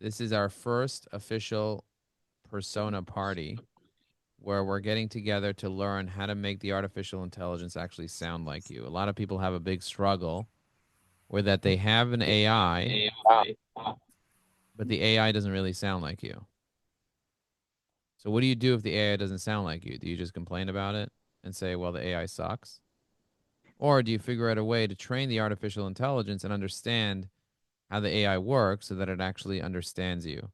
This is our first official persona party where we're getting together to learn how to make the artificial intelligence actually sound like you. A lot of people have a big struggle where that they have an AI, but the AI doesn't really sound like you. So what do you do if the AI doesn't sound like you? Do you just complain about it and say, well, the AI sucks? Or do you figure out a way to train the artificial intelligence and understand how the AI works so that it actually understands you?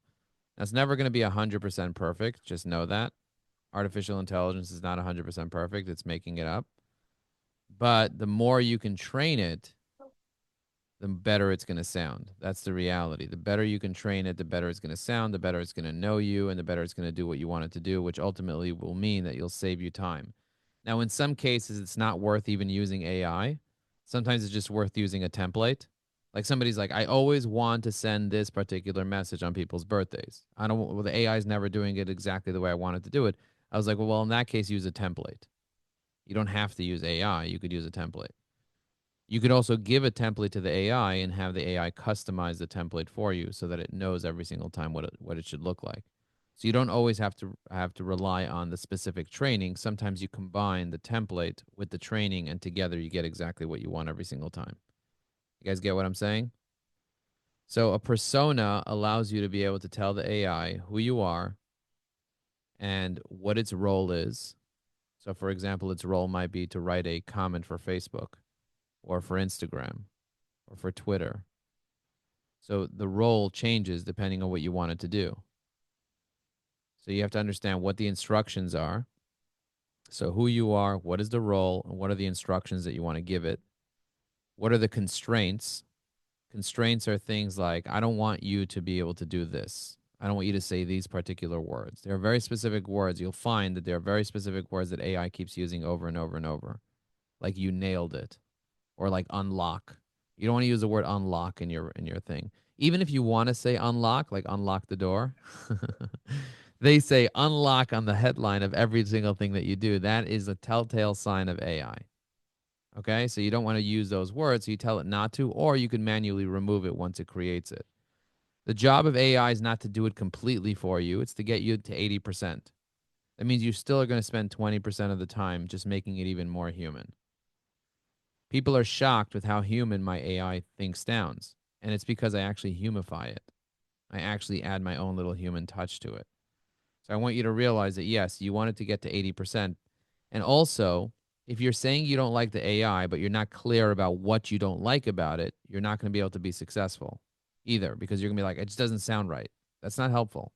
That's never going to be 100% perfect. Just know that. Artificial intelligence is not 100% perfect. It's making it up. But the more you can train it, the better it's going to sound. That's the reality. The better you can train it, the better it's going to sound, the better it's going to know you, and the better it's going to do what you want it to do, which ultimately will mean that you'll save you time. Now, in some cases, it's not worth even using AI. Sometimes it's just worth using a template. Like somebody's like, I always want to send this particular message on people's birthdays. I don't, well, the AI is never doing it exactly the way I wanted to do it. I was like, well, in that case, use a template. You don't have to use AI. You could use a template. You could also give a template to the AI and have the AI customize the template for you so that it knows every single time what it should look like. So you don't always have to rely on the specific training. Sometimes you combine the template with the training and together you get exactly what you want every single time. You guys get what I'm saying? So a persona allows you to be able to tell the AI who you are and what its role is. So for example, its role might be to write a comment for Facebook or for Instagram or for Twitter. So the role changes depending on what you want it to do. So you have to understand what the instructions are. So who you are, what is the role, and what are the instructions that you want to give it? What are the constraints? Constraints are things like, I don't want you to be able to do this. I don't want you to say these particular words. There are very specific words. You'll find that there are very specific words that AI keeps using over and over and over. Like you nailed it. Or like unlock. You don't want to use the word unlock in your thing. Even if you want to say unlock, like unlock the door, they say unlock on the headline of every single thing that you do. That is a telltale sign of AI. Okay, so you don't want to use those words. So you tell it not to, or you can manually remove it once it creates it. The job of AI is not to do it completely for you, it's to get you to 80%. That means you still are going to spend 20% of the time just making it even more human. People are shocked with how human my AI thinks sounds, and it's because I actually humify it. I actually add my own little human touch to it. So I want you to realize that yes, you want it to get to 80%. And also, if you're saying you don't like the AI, but you're not clear about what you don't like about it, you're not going to be able to be successful either because you're going to be like, it just doesn't sound right. That's not helpful.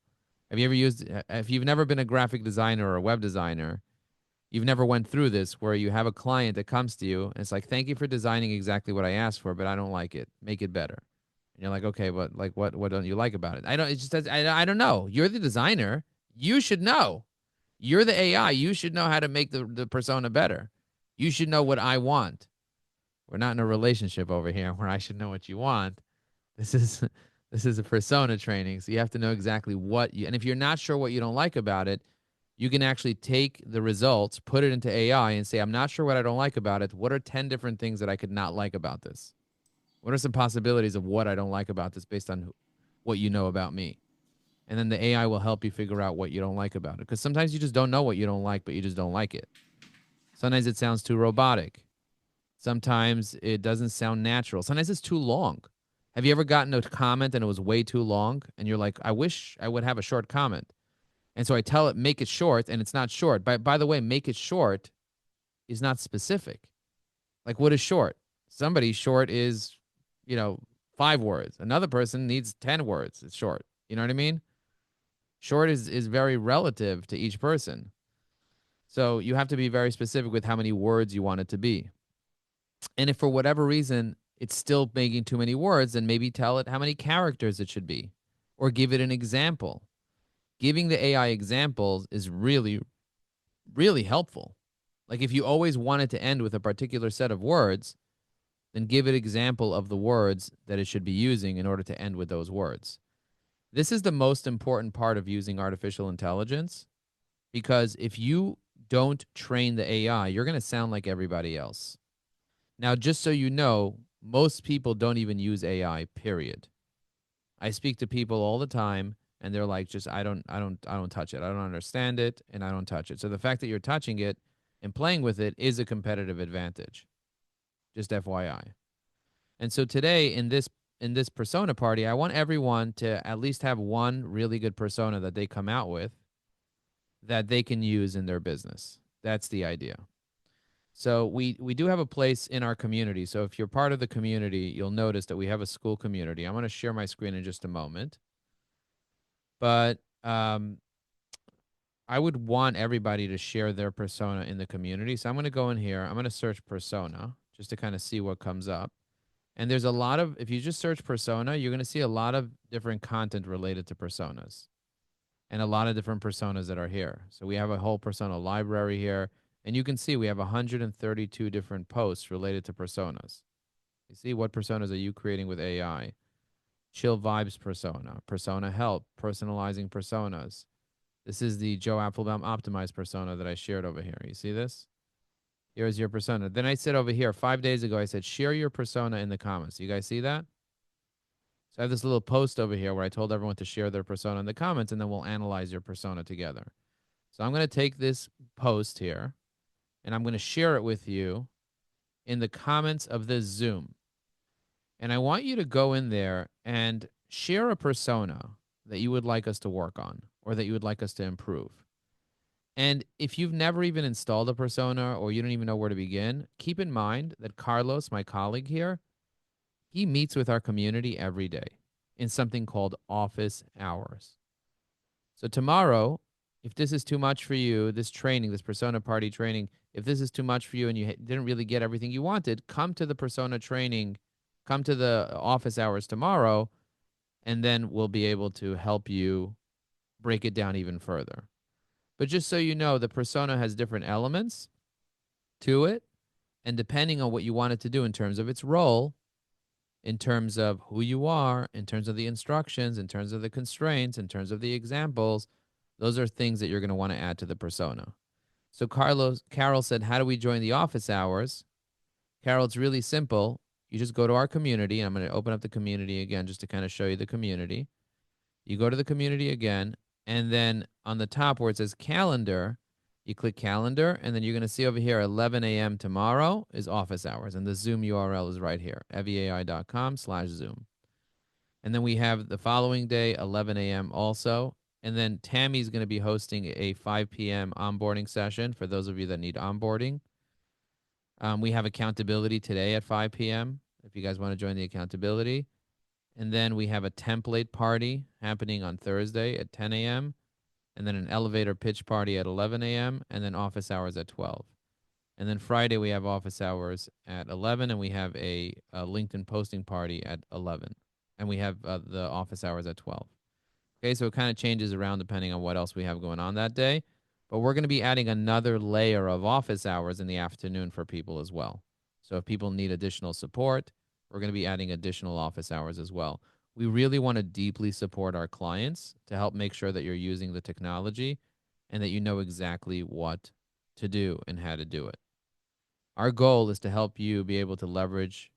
Have you ever used, if you've never been a graphic designer or a web designer, you've never went through this where you have a client that comes to you and it's like, thank you for designing exactly what I asked for, but I don't like it. Make it better. And you're like, okay, but like, what don't you like about it? I don't, it just, I don't know. You're the designer. You should know. You're the AI. You should know how to make the persona better. You should know what I want. We're not in a relationship over here where I should know what you want. This is this is a persona training. So you have to know exactly what you, and if you're not sure what you don't like about it, you can actually take the results, put it into AI and say, I'm not sure what I don't like about it. What are 10 different things that I could not like about this? What are some possibilities of what I don't like about this based on what you know about me? And then the AI will help you figure out what you don't like about it. Because sometimes you just don't know what you don't like, but you just don't like it. Sometimes it sounds too robotic. Sometimes it doesn't sound natural. Sometimes it's too long. Have you ever gotten a comment and it was way too long? And you're like, I wish I would have a short comment. And so I tell it, make it short, and it's not short. By the way, make it short is not specific. Like, what is short? Somebody short is, you know, 5 words. Another person needs 10 words. It's short. You know what I mean? Short is very relative to each person. So you have to be very specific with how many words you want it to be. And if for whatever reason it's still making too many words, then maybe tell it how many characters it should be or give it an example. Giving the AI examples is really, really helpful. Like if you always want it to end with a particular set of words, then give it example of the words that it should be using in order to end with those words. This is the most important part of using artificial intelligence because if you don't train the AI, you're going to sound like everybody else. Now, just so you know, most people don't even use AI, period. I speak to people all the time and they're like, just I don't touch it. I don't understand it and I don't touch it. So the fact that you're touching it and playing with it is a competitive advantage. Just FYI. And so today in this persona party, I want everyone to at least have one really good persona that they come out with that they can use in their business. That's the idea. So we do have a place in our community. So if you're part of the community, you'll notice that we have a school community. I'm going to share my screen in just a moment. But I would want everybody to share their persona in the community. So I'm going to go in here. I'm going to search persona just to kind of see what comes up. And there's a lot of, if you just search persona, you're going to see a lot of different content related to personas and a lot of different personas that are here. So we have a whole persona library here. And you can see we have 132 different posts related to personas. You see, what personas are you creating with AI? Chill vibes persona, persona help, personalizing personas. This is the Joe Applebaum optimized persona that I shared over here. You see this? Here's your persona. Then I said over here 5 days ago, I said, share your persona in the comments. You guys see that? So I have this little post over here where I told everyone to share their persona in the comments, and then we'll analyze your persona together. So I'm going to take this post here, and I'm going to share it with you in the comments of this Zoom. And I want you to go in there and share a persona that you would like us to work on or that you would like us to improve. And if you've never even installed a persona or you don't even know where to begin, keep in mind that Carlos, my colleague here, he meets with our community every day in something called office hours. So tomorrow, if this is too much for you, this training, this persona party training, if this is too much for you and you didn't really get everything you wanted, come to the persona training, come to the office hours tomorrow, and then we'll be able to help you break it down even further. But just so you know, the persona has different elements to it. And depending on what you want it to do in terms of its role, in terms of who you are, in terms of the instructions, in terms of the constraints, in terms of the examples, those are things that you're going to want to add to the persona. So Carol said, how do we join the office hours? Carol, it's really simple. You just go to our community, and I'm going to open up the community again just to kind of show you the community. You go to the community again, and then on the top where it says calendar, you click calendar, and then you're going to see over here 11 a.m. tomorrow is office hours, and the Zoom URL is right here, evyai.com/Zoom. And then we have the following day, 11 a.m. also. And then Tammy's going to be hosting a 5 p.m. onboarding session for those of you that need onboarding. We have accountability today at 5 p.m. if you guys want to join the accountability. And then we have a template party happening on Thursday at 10 a.m. And then an elevator pitch party at 11 a.m. And then office hours at 12. And then Friday we have office hours at 11, and we have a LinkedIn posting party at 11. And we have the office hours at 12. Okay, so it kind of changes around depending on what else we have going on that day. But we're going to be adding another layer of office hours in the afternoon for people as well. So if people need additional support, we're going to be adding additional office hours as well. We really want to deeply support our clients to help make sure that you're using the technology and that you know exactly what to do and how to do it. Our goal is to help you be able to leverage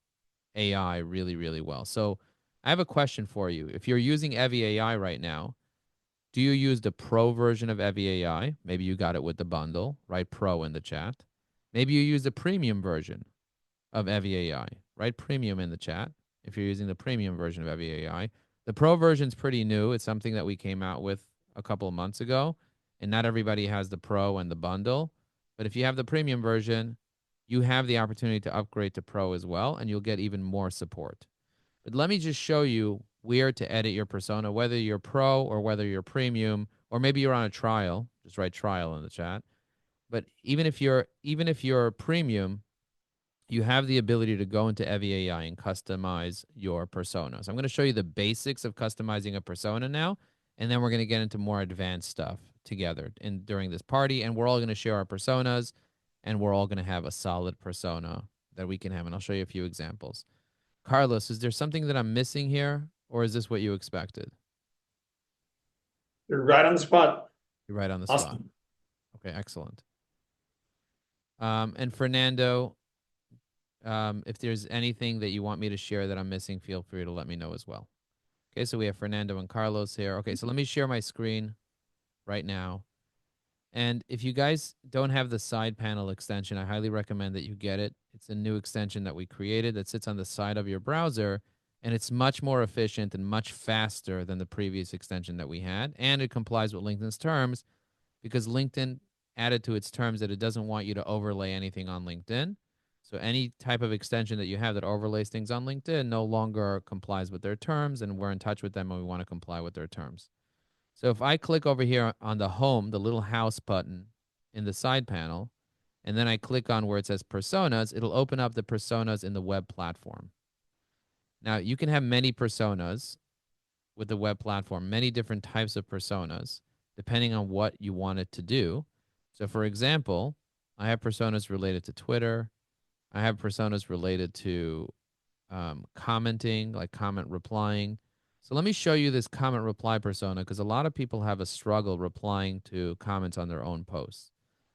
AI really, really well. So I have a question for you. If you're using evyAI right now, do you use the pro version of evyAI? Maybe you got it with the bundle, right? Pro in the chat. Maybe you use the premium version of evyAI, right? Premium in the chat if you're using the premium version of evyAI. The pro version is pretty new. It's something that we came out with a couple of months ago, and not everybody has the pro and the bundle. But if you have the premium version, you have the opportunity to upgrade to pro as well, and you'll get even more support. But let me just show you where to edit your persona, whether you're pro or whether you're premium, or maybe you're on a trial. Just write trial in the chat. But even if you're premium, you have the ability to go into evyAI and customize your persona. So I'm going to show you the basics of customizing a persona now, and then we're going to get into more advanced stuff together during this party, and we're all going to share our personas, and we're all going to have a solid persona that we can have, and I'll show you a few examples. Carlos, is there something that I'm missing here, or is this what you expected? You're right on the spot. You're right on the spot. Awesome. Okay, excellent. And Fernando, if there's anything that you want me to share that I'm missing, feel free to let me know as well. Okay, so we have Fernando and Carlos here. Okay, so let me share my screen right now. And if you guys don't have the side panel extension, I highly recommend that you get it. It's a new extension that we created that sits on the side of your browser, and it's much more efficient and much faster than the previous extension that we had. And it complies with LinkedIn's terms because LinkedIn added to its terms that it doesn't want you to overlay anything on LinkedIn. So any type of extension that you have that overlays things on LinkedIn no longer complies with their terms, and we're in touch with them and we want to comply with their terms. So if I click over here on the home, the little house button in the side panel, and then I click on where it says personas, it'll open up the personas in the web platform. Now, you can have many personas with the web platform, many different types of personas, depending on what you want it to do. So, for example, I have personas related to Twitter. I have personas related to commenting, like comment replying. So let me show you this comment reply persona because a lot of people have a struggle replying to comments on their own posts.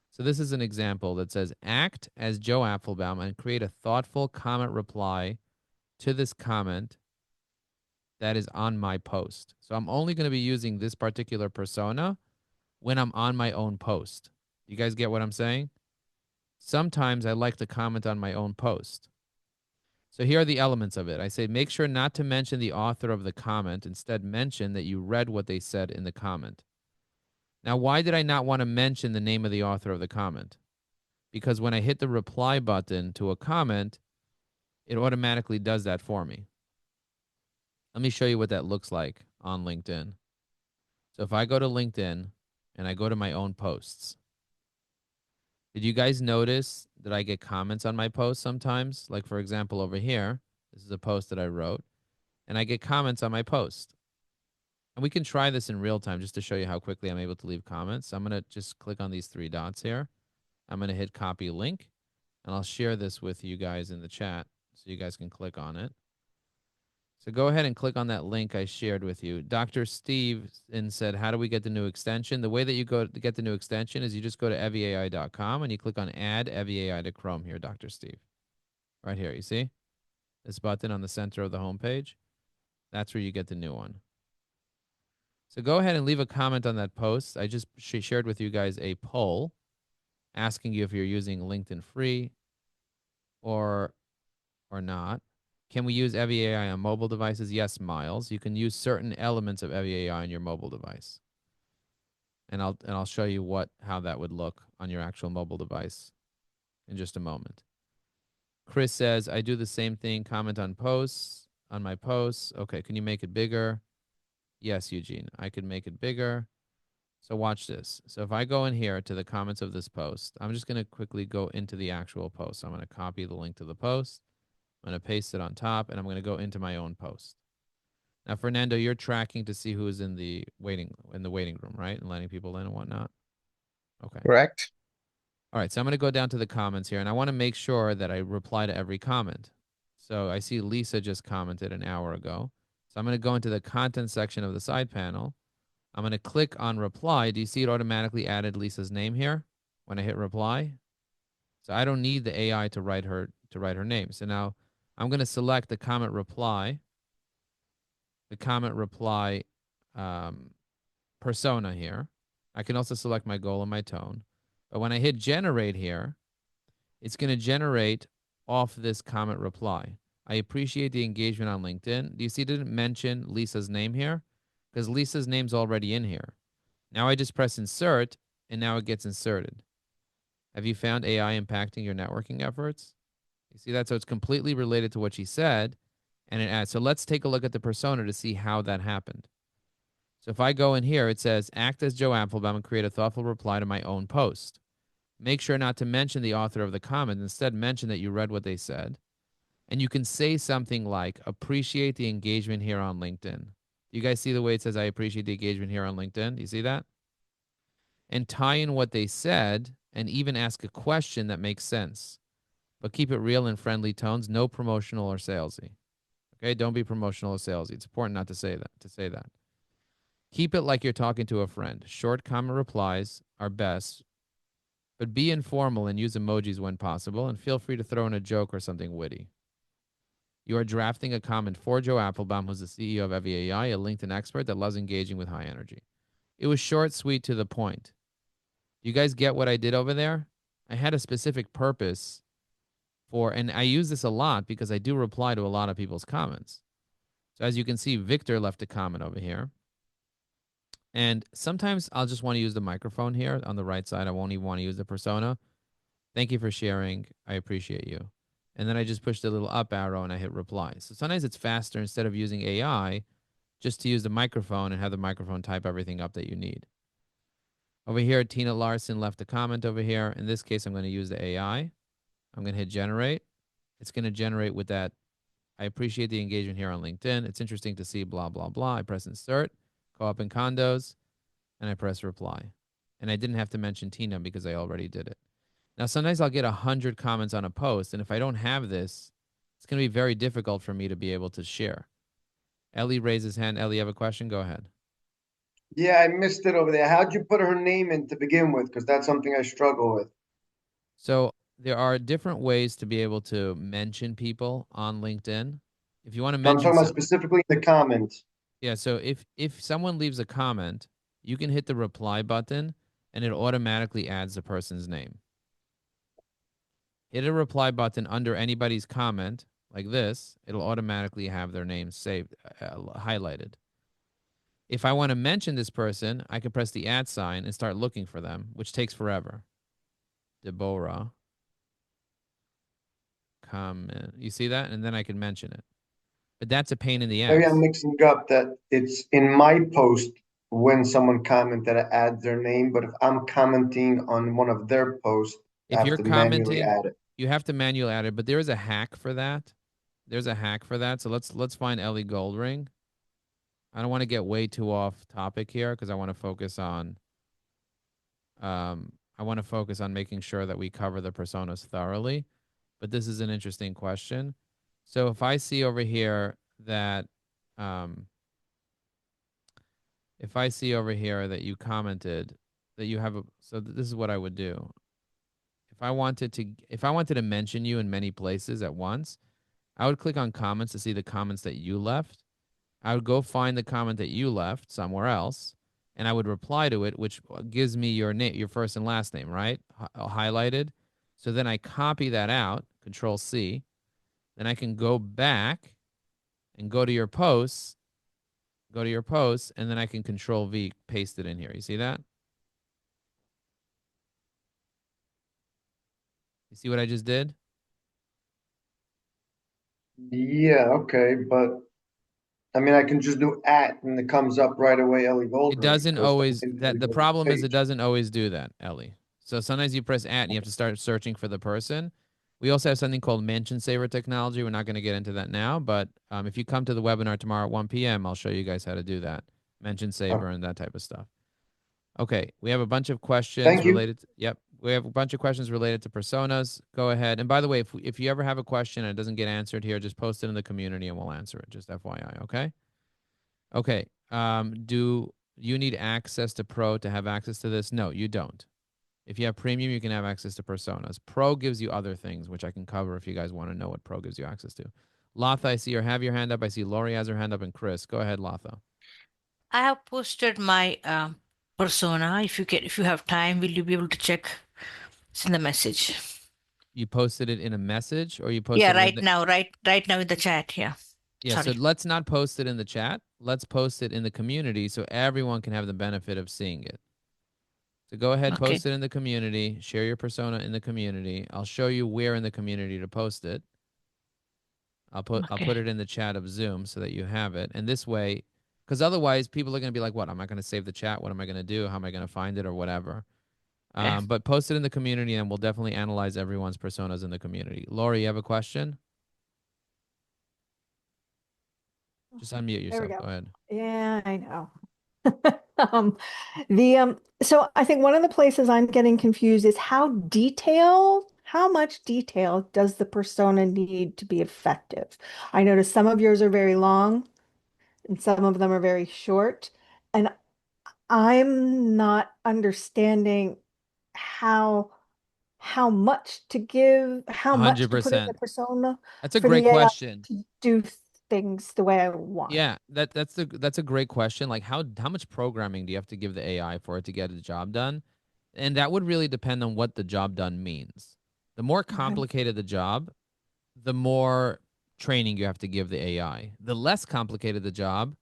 So this is an example that says act as Joe Apfelbaum and create a thoughtful comment reply to this comment that is on my post. So I'm only going to be using this particular persona when I'm on my own post. You guys get what I'm saying? Sometimes I like to comment on my own post. So here are the elements of it. I say make sure not to mention the author of the comment. Instead, mention that you read what they said in the comment. Now, why did I not want to mention the name of the author of the comment? Because when I hit the reply button to a comment, it automatically does that for me. Let me show you what that looks like on LinkedIn. So if I go to LinkedIn and I go to my own posts, did you guys notice that I get comments on my posts sometimes? Like, for example, over here, this is a post that I wrote, and I get comments on my post. And we can try this in real time just to show you how quickly I'm able to leave comments. So I'm going to just click on these three dots here. I'm going to hit copy link, and I'll share this with you guys in the chat so you guys can click on it. So go ahead and click on that link I shared with you. Dr. Steve said, how do we get the new extension? The way that you go to get the new extension is you just go to evyAI.com and you click on add evyAI to Chrome here, Dr. Steve. Right here, you see? This button on the center of the homepage. That's where you get the new one. So go ahead and leave a comment on that post. I just shared with you guys a poll asking you if you're using LinkedIn free or not. Can we use evyAI on mobile devices? Yes, Miles. You can use certain elements of evyAI on your mobile device. And I'll show you how that would look on your actual mobile device in just a moment. Chris says, I do the same thing, comment on posts, on my posts. Okay, can you make it bigger? Yes, Eugene, I could make it bigger. So watch this. So if I go in here to the comments of this post, I'm just going to quickly go into the actual post. So I'm going to copy the link to the post. I'm going to paste it on top, and I'm going to go into my own post. Now, Fernando, you're tracking to see who is in the waiting room, right? And letting people in and whatnot. Okay. Correct. All right. So I'm going to go down to the comments here, and I want to make sure that I reply to every comment. So I see Lisa just commented an hour ago. So I'm going to go into the content section of the side panel. I'm going to click on reply. Do you see it automatically added Lisa's name here when I hit reply? So I don't need the AI to write her name. So now I'm going to select the comment reply persona here. I can also select my goal and my tone. But when I hit generate here, it's going to generate off this comment reply. I appreciate the engagement on LinkedIn. Do you see it didn't mention Lisa's name here? Because Lisa's name's already in here. Now I just press insert, and now it gets inserted. Have you found AI impacting your networking efforts? You see that? So it's completely related to what she said, and it adds. So let's take a look at the persona to see how that happened. So if I go in here, it says, act as Joe Apfelbaum and create a thoughtful reply to my own post. Make sure not to mention the author of the comment. Instead, mention that you read what they said. And you can say something like, appreciate the engagement here on LinkedIn. Do you guys see the way it says, I appreciate the engagement here on LinkedIn? Do you see that? And tie in what they said and even ask a question that makes sense. But keep it real and friendly tones, no promotional or salesy. Okay, don't be promotional or salesy. It's important not to say that. Keep it like you're talking to a friend. Short comment replies are best, but be informal and use emojis when possible, and feel free to throw in a joke or something witty. You are drafting a comment for Joe Applebaum, who's the CEO of evyAI, a LinkedIn expert that loves engaging with high energy. It was short, sweet, to the point. You guys get what I did over there? I had a specific purpose for, and I use this a lot because I do reply to a lot of people's comments. So as you can see, Victor left a comment over here. And sometimes I'll just want to use the microphone here on the right side. I won't even want to use the persona. Thank you for sharing. I appreciate you. And then I just push the little up arrow and I hit reply. So sometimes it's faster instead of using AI, just to use the microphone and have the microphone type everything up that you need. Over here, Tina Larson left a comment over here. In this case, I'm going to use the AI. I'm going to hit generate. It's going to generate with that. I appreciate the engagement here on LinkedIn. It's interesting to see blah, blah, blah. I press insert, co-op and condos, and I press reply. And I didn't have to mention Tina because I already did it. Now, sometimes I'll get 100 comments on a post, and if I don't have this, it's going to be very difficult for me to be able to share. Ellie raises hand. Ellie, you have a question? Go ahead. Yeah, I missed it over there. How'd you put her name in to begin with? Because that's something I struggle with. So there are different ways to be able to mention people on LinkedIn. If you want to So I'm mention talking about some, specifically the comments. yeah. So if someone leaves a comment, you can hit the reply button, and it automatically adds the person's name. Hit a reply button under anybody's comment like this. It'll automatically have their name saved, highlighted. If I want to mention this person, I can press the @ sign and start looking for them, which takes forever. Deborah comment. You see that? And then I can mention it. But that's a pain in the Maybe I'm ass. mixing up that it's in my post when someone commented I add their name, but if I'm commenting on one of their posts, I If have you're to manually commenting, add it. you have to manually add it, but there is a hack for that. There's a hack for that. So let's find Ellie Goldring. I don't want to get way too off topic here because I want to focus on making sure that we cover the personas thoroughly. But this is an interesting question. So if I see over here that um if I see over here that you commented that you have a, so this is what I would do. If I wanted to mention you in many places at once, I would click on comments to see the comments that you left. I would go find the comment that you left somewhere else, and I would reply to it, which gives me your name, your first and last name, right? Highlighted. So then I copy that out, Control C. Then I can go back and go to your posts, and then I can Control V, paste it in here. You see that? You see what I just did? Yeah, okay, but I mean, I can just do at and it comes up right away, Ellie It Goldring, doesn't because I'm always in that Ellie the Goldring's problem is it page. doesn't always do that, Ellie. So sometimes you press @ and you have to start searching for the person. We also have something called mention saver technology. We're not going to get into that now, but if you come to the webinar tomorrow at 1 p.m., I'll show you guys how to do that. Mention Oh, saver and that type of stuff. Okay, we have a bunch of questions thank you. related. Yep, we have a bunch of questions related to personas. Go ahead. And by the way, if you ever have a question and it doesn't get answered here, just post it in the community and we'll answer it. Just FYI, okay? Okay. Do you need access to Pro to have access to this? No, you don't. If you have premium, you can have access to personas. Pro gives you other things, which I can cover if you guys want to know what Pro gives you access to. Latha, I see her have your hand up. I see Lori has her hand up, and Chris. Go ahead, Latha. I have posted my persona. If you have time, will you be able to check? It's in the message. You posted it in a message or you Yeah, posted it in right the. now, right now in the chat. Yeah, Yeah, so sorry. let's not post it in the chat. Let's post it in the community so everyone can have the benefit of seeing it. So go ahead, Okay, post it in the community, share your persona in the community. I'll show you where in the community to post it. I'll okay, put it in the chat of Zoom so that you have it. And this way, because otherwise people are going to be like, what? I'm not going to save the chat. What am I going to do? How am I going to find it or whatever? okay. But post it in the community and we'll definitely analyze everyone's personas in the community. Lori, you have a question? Just unmute There we yourself. Go go. ahead. Yeah, I know. Um, so I think one of the places I'm getting confused is how much detail does the persona need to be effective? I notice some of yours are very long and some of them are very short, and I'm not understanding how how much to give, how much to put in the 100%. persona That's a for great the AI question. to do things the way I want. Yeah, that's a great question. Like how much programming do you have to give the AI for it to get the job done? And that would really depend on what the job done means. The more Okay. complicated the job, the more training you have to give the AI. The less complicated the job,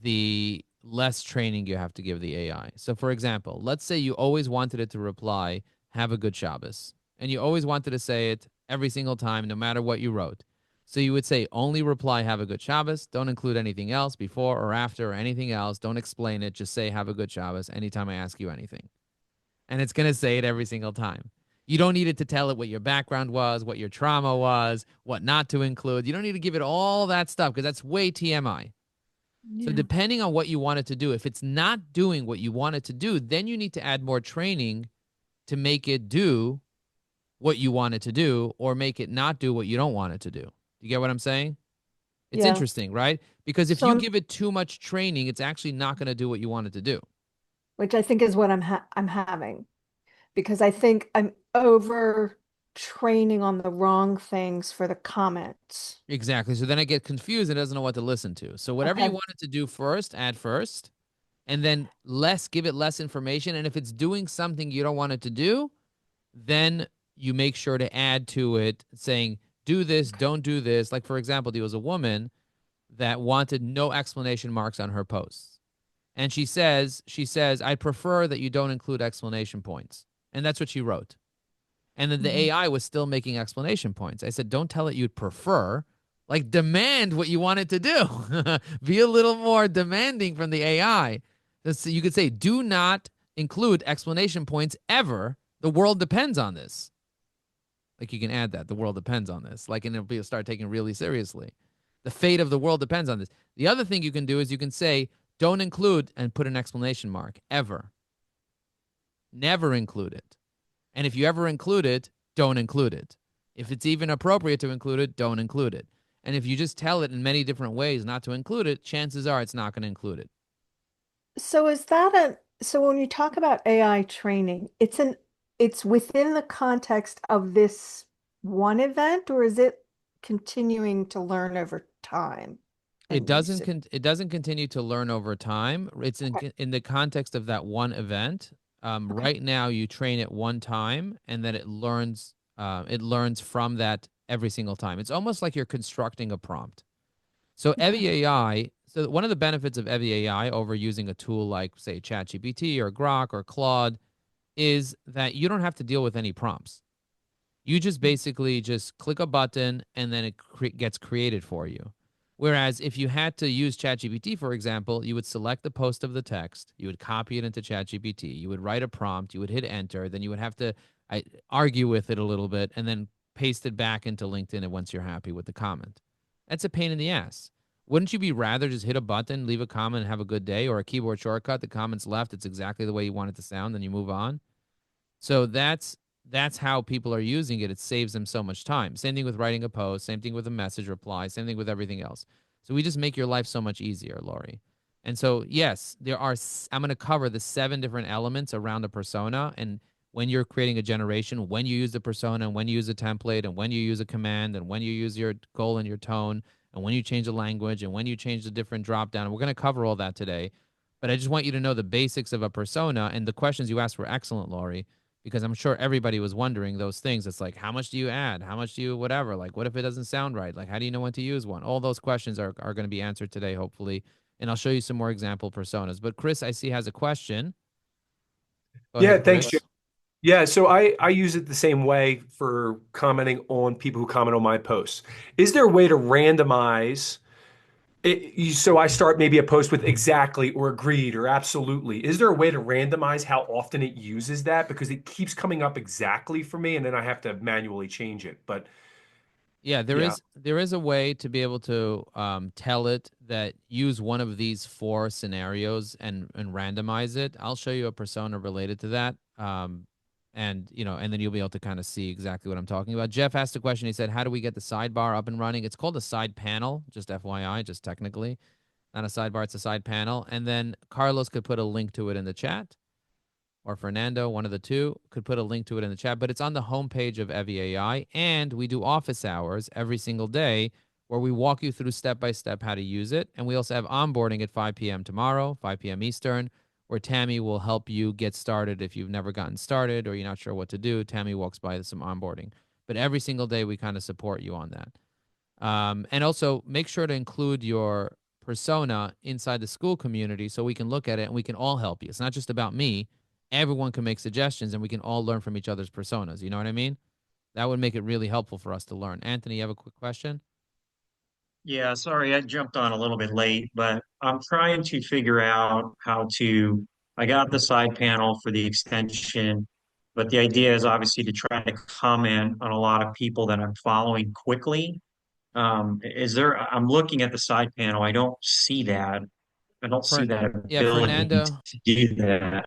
the less training you have to give the AI. So, for example, let's say you always wanted it to reply, have a good Shabbos, and you always wanted to say it every single time, no matter what you wrote. So you would say, only reply, have a good Shabbos. Don't include anything else before or after or anything else. Don't explain it. Just say, have a good Shabbos anytime I ask you anything. And it's going to say it every single time. You don't need it to tell it what your background was, what your trauma was, what not to include. You don't need to give it all that stuff because that's way TMI. So Yeah. depending on what you want it to do, if it's not doing what you want it to do, then you need to add more training to make it do what you want it to do or make it not do what you don't want it to do. You get what I'm saying? It's Yeah. interesting, right? Because if So you I'm, give it too much training, it's actually not going to do what you want it to do. which I think is what I'm having, because I think I'm over training on the wrong things for the comments. Exactly. So then I get confused and doesn't know what to listen to. So whatever you Okay. want it to do first, add first, and then give it less information. And if it's doing something you don't want it to do, then you make sure to add to it saying, do this, Okay. don't do this. Like, for example, there was a woman that wanted no explanation marks on her posts. And she says, I prefer that you don't include explanation points. And that's what she wrote. And then the Mhm. AI was still making explanation points. I said, don't tell it you'd prefer, like demand what you want it to do. Be a little more demanding from the AI. You could say, do not include explanation points ever. The world depends on this. Like you can add that. The world depends on this. Like, and it'll be start taking really seriously. The fate of the world depends on this. The other thing you can do is you can say, don't include and put an exclamation mark ever. Never include it. And if you ever include it, don't include it. If it's even appropriate to include it, don't include it. And if you just tell it in many different ways not to include it, chances are it's not going to include it. So is that so when you talk about AI training, it's within the context of this one event, or is it continuing to learn over time It and use doesn't it? it doesn't continue to learn over time. It's Okay. in the context of that one event. Okay. Right now, you train it one time, and then it learns from that every single time. It's almost like you're constructing a prompt. So Okay. evyAI. So one of the benefits of evyAI over using a tool like say ChatGPT or Grok or Claude is that you don't have to deal with any prompts. You just basically just click a button and then it gets created for you. Whereas if you had to use ChatGPT, for example, you would select the post of the text, you would copy it into ChatGPT, you would write a prompt, you would hit enter, then you would have to argue with it a little bit and then paste it back into LinkedIn once you're happy with the comment. That's a pain in the ass. Wouldn't you be rather just hit a button, leave a comment, and have a good day, or a keyboard shortcut? The comment's left, it's exactly the way you want it to sound, then you move on. So that's how people are using it. It saves them so much time. Same thing with writing a post, same thing with a message reply, same thing with everything else. So we just make your life so much easier, Lori. And so, yes, I'm going to cover the 7 different elements around a persona. And when you're creating a generation, when you use the persona, and when you use a template, and when you use a command, and when you use your goal and your tone, and when you change the language, and when you change the different drop down. We're going to cover all that today. But I just want you to know the basics of a persona. And the questions you asked were excellent, Lori, because I'm sure everybody was wondering those things. It's like, how much do you add? How much do you whatever? Like, what if it doesn't sound right? Like, how do you know when to use one? All those questions are going to be answered today, hopefully. And I'll show you some more example personas. But Chris, I see, has a question. Go Yeah, ahead, thanks, Jim. Chris. Yeah, so I use it the same way for commenting on people who comment on my posts. Is there a way to randomize so I start maybe a post with exactly or agreed or absolutely. Is there a way to randomize how often it uses that? Because it keeps coming up exactly for me, and then I have to manually change it. But Yeah, yeah. there is a way to be able to tell it that use one of these 4 scenarios and randomize it. I'll show you a persona related to that. And and then you'll be able to kind of see exactly what I'm talking about. Jeff asked a question. He said, "How do we get the sidebar up and running?" It's called a side panel, just FYI, just technically, not a sidebar. It's a side panel. And then Carlos could put a link to it in the chat. or Fernando, one of the two, could put a link to it in the chat, but it's on the homepage of evyAI. And we do office hours every single day where we walk you through step by step how to use it. And we also have onboarding at 5 p.m. tomorrow, 5 p.m. Eastern, where Tammy will help you get started if you've never gotten started or you're not sure what to do. Tammy walks by some onboarding. But every single day, we kind of support you on that. And also make sure to include your persona inside the school community so we can look at it and we can all help you. It's not just about me. Everyone can make suggestions and we can all learn from each other's personas. You know what I mean? That would make it really helpful for us to learn. Anthony, you have a quick question? Yeah, sorry, I jumped on a little bit late, but I'm trying to figure out how to. I got the side panel for the extension, but the idea is obviously to try to comment on a lot of people that I'm following quickly. I'm looking at the side panel. I don't see that. I don't see For that yeah, ability Fernando. to do that.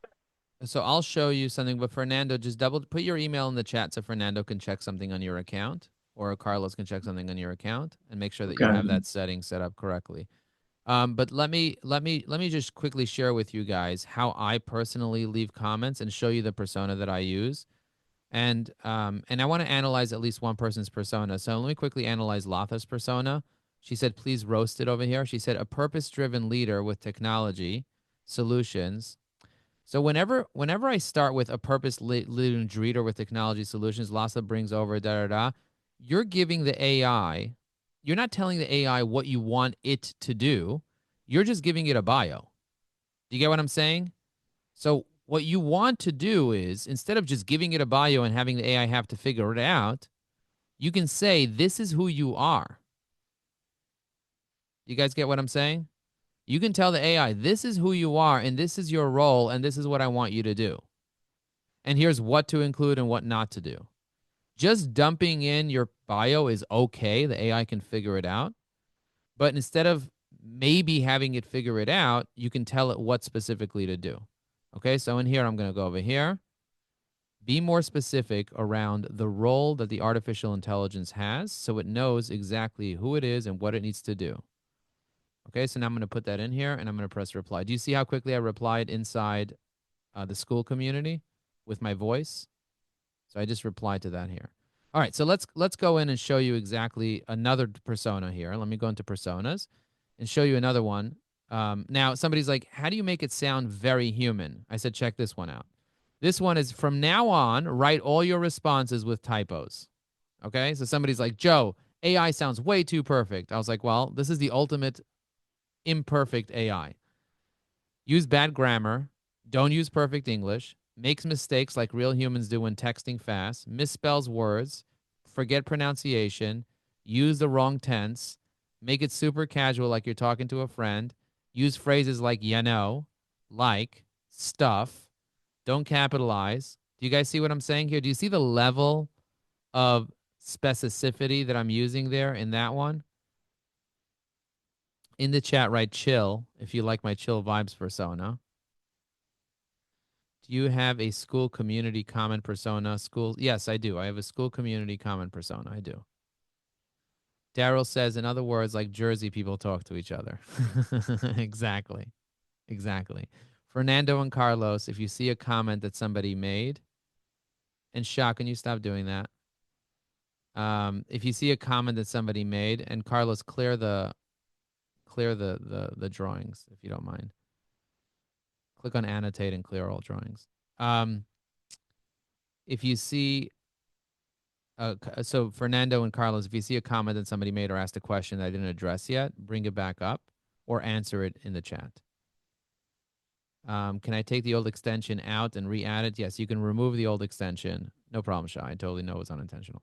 So I'll show you something, but Fernando, just put your email in the chat so Fernando can check something on your account, or Carlos can check something on your account, and make sure that you Okay. have that setting set up correctly. But let me just quickly share with you guys how I personally leave comments and show you the persona that I use. And I want to analyze at least one person's persona. So let me quickly analyze Latha's persona. She said, please roast it over here. She said, a purpose-driven leader with technology solutions. So whenever I start with a purpose-driven leader with technology solutions, Latha brings over da da da. You're giving the AI. You're not telling the AI what you want it to do. You're just giving it a bio. Do you get what I'm saying? So what you want to do is, instead of just giving it a bio and having the AI have to figure it out, you can say, this is who you are. You guys get what I'm saying? You can tell the AI, this is who you are, and this is your role, and this is what I want you to do. And here's what to include and what not to do. Just dumping in your bio is okay. The AI can figure it out. But instead of maybe having it figure it out, you can tell it what specifically to do. Okay, so in here, I'm going to go over here. Be more specific around the role that the artificial intelligence has so it knows exactly who it is and what it needs to do. Okay, so now I'm going to put that in here and I'm going to press reply. Do you see how quickly I replied inside the school community with my voice? So I just replied to that here. All right, so let's go in and show you exactly another persona here. Let me go into personas and show you another one. Now, somebody's like, how do you make it sound very human? I said, check this one out. This one is, from now on, write all your responses with typos. Okay, so somebody's like, Joe, AI sounds way too perfect. I was like, well, this is the ultimate imperfect AI. Use bad grammar. Don't use perfect English. Makes mistakes like real humans do when texting fast. Misspells words. Forget pronunciation. Use the wrong tense. Make it super casual like you're talking to a friend. Use phrases like you know, like, stuff. Don't capitalize. Do you guys see what I'm saying here? Do you see the level of specificity that I'm using there in that one? In the chat, write chill if you like my chill vibes persona. Do you have a school community common persona? School? Yes, I do. I have a school community common persona. I do. Daryl says, in other words, like Jersey people talk to each other. Exactly. Exactly. Fernando and Carlos, if you see a comment that somebody made, and Shah, can you stop doing that? If you see a comment that somebody made, and Carlos, clear the drawings if you don't mind. Click on annotate and clear all drawings. If you see, so Fernando and Carlos, if you see a comment that somebody made or asked a question that I didn't address yet, bring it back up or answer it in the chat. Can I take the old extension out and re-add it? Yes, you can remove the old extension. No problem, Shah. I totally know it's unintentional.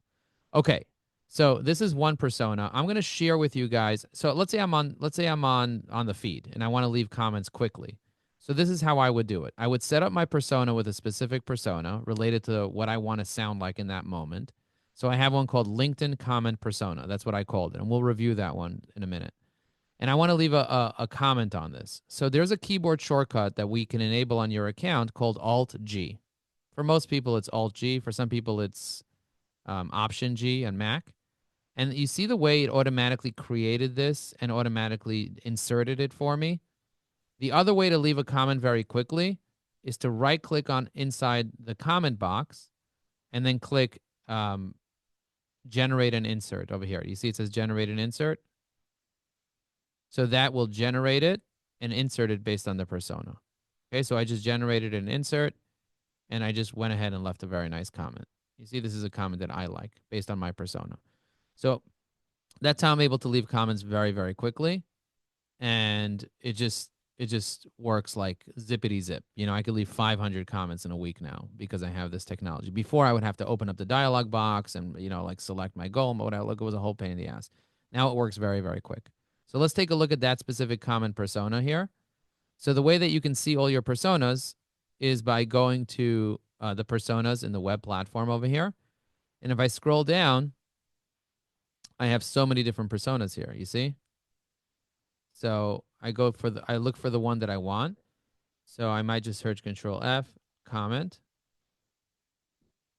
Okay, so this is one persona. I'm going to share with you guys. So let's say I'm on the feed and I want to leave comments quickly. So this is how I would do it. I would set up my persona with a specific persona related to what I want to sound like in that moment. So I have one called LinkedIn comment persona. That's what I called it. And we'll review that one in a minute. And I want to leave a comment on this. So there's a keyboard shortcut that we can enable on your account called Alt-G. For most people, it's Alt-G. For some people, it's Option-G on Mac. And you see the way it automatically created this and automatically inserted it for me? The other way to leave a comment very quickly is to right click on inside the comment box and then click generate an insert over here. You see it says generate an insert. So that will generate it and insert it based on the persona. Okay, so I just generated an insert and I just went ahead and left a very nice comment. You see, this is a comment that I like based on my persona. So that's how I'm able to leave comments very, very quickly. And it just works like zippity zip. You know, I could leave 500 comments in a week now because I have this technology. Before I would have to open up the dialog box and, you know, like select my goal mode. It was a whole pain in the ass. Now it works very, very quick. So let's take a look at that specific comment persona here. So the way that you can see all your personas is by going to the personas in the web platform over here. And if I scroll down, I have so many different personas here, you see? So I look for the one that I want. So I might just search Control F, comment.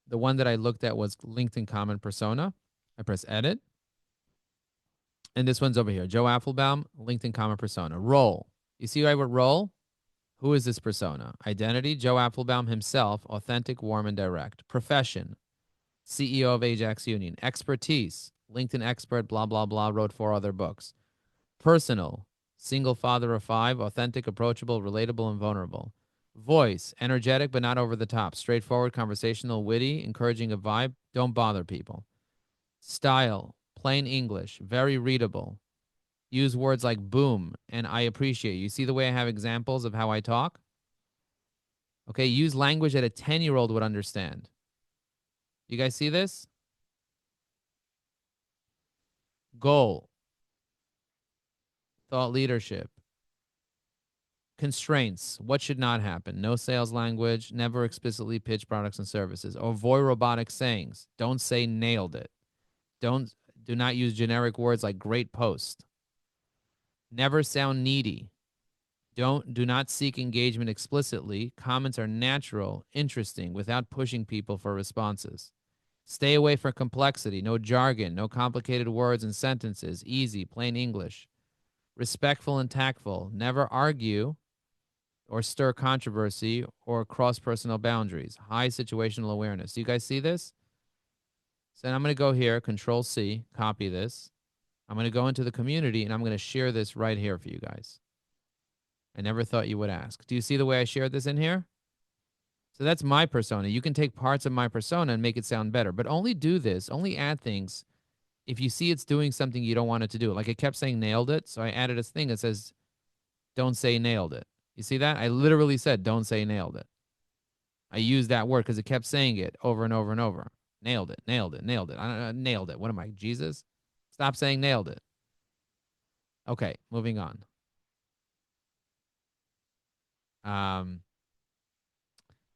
The one that I looked at was LinkedIn comment persona. I press edit. And this one's over here, Joe Applebaum, LinkedIn comment persona. Role. You see I would role? Who is this persona? Identity, Joe Applebaum himself, authentic, warm, and direct. Profession, CEO of Ajax Union. Expertise, LinkedIn expert, blah, blah, blah, wrote 4 other books. Personal, single father of 5, authentic, approachable, relatable, and vulnerable. Voice, energetic but not over the top, straightforward, conversational, witty, encouraging a vibe, don't bother people. Style, plain English, very readable. Use words like boom and I appreciate. You see the way I have examples of how I talk? Okay, use language that a 10-year-old would understand. You guys see this? Goal, thought leadership. Constraints, what should not happen? No sales language, never explicitly pitch products and services. Avoid robotic sayings. Don't say nailed it. Do not use generic words like great post. Never sound needy. Do not seek engagement explicitly. Comments are natural, interesting, without pushing people for responses. Stay away from complexity. No jargon, no complicated words and sentences. Easy, plain English. Respectful and tactful. Never argue or stir controversy or cross personal boundaries. High situational awareness. Do you guys see this? So I'm going to go here, Control C, copy this. I'm going to go into the community and I'm going to share this right here for you guys. I never thought you would ask. Do you see the way I shared this in here? So that's my persona. You can take parts of my persona and make it sound better, but only do this, only add things if you see it's doing something you don't want it to do. Like it kept saying nailed it, so I added a thing that says don't say nailed it. You see that? I literally said don't say nailed it. I used that word because it kept saying it over and over and over. Nailed it, nailed it, nailed it. Nailed it. What am I, Jesus? Stop saying nailed it. Okay, moving on.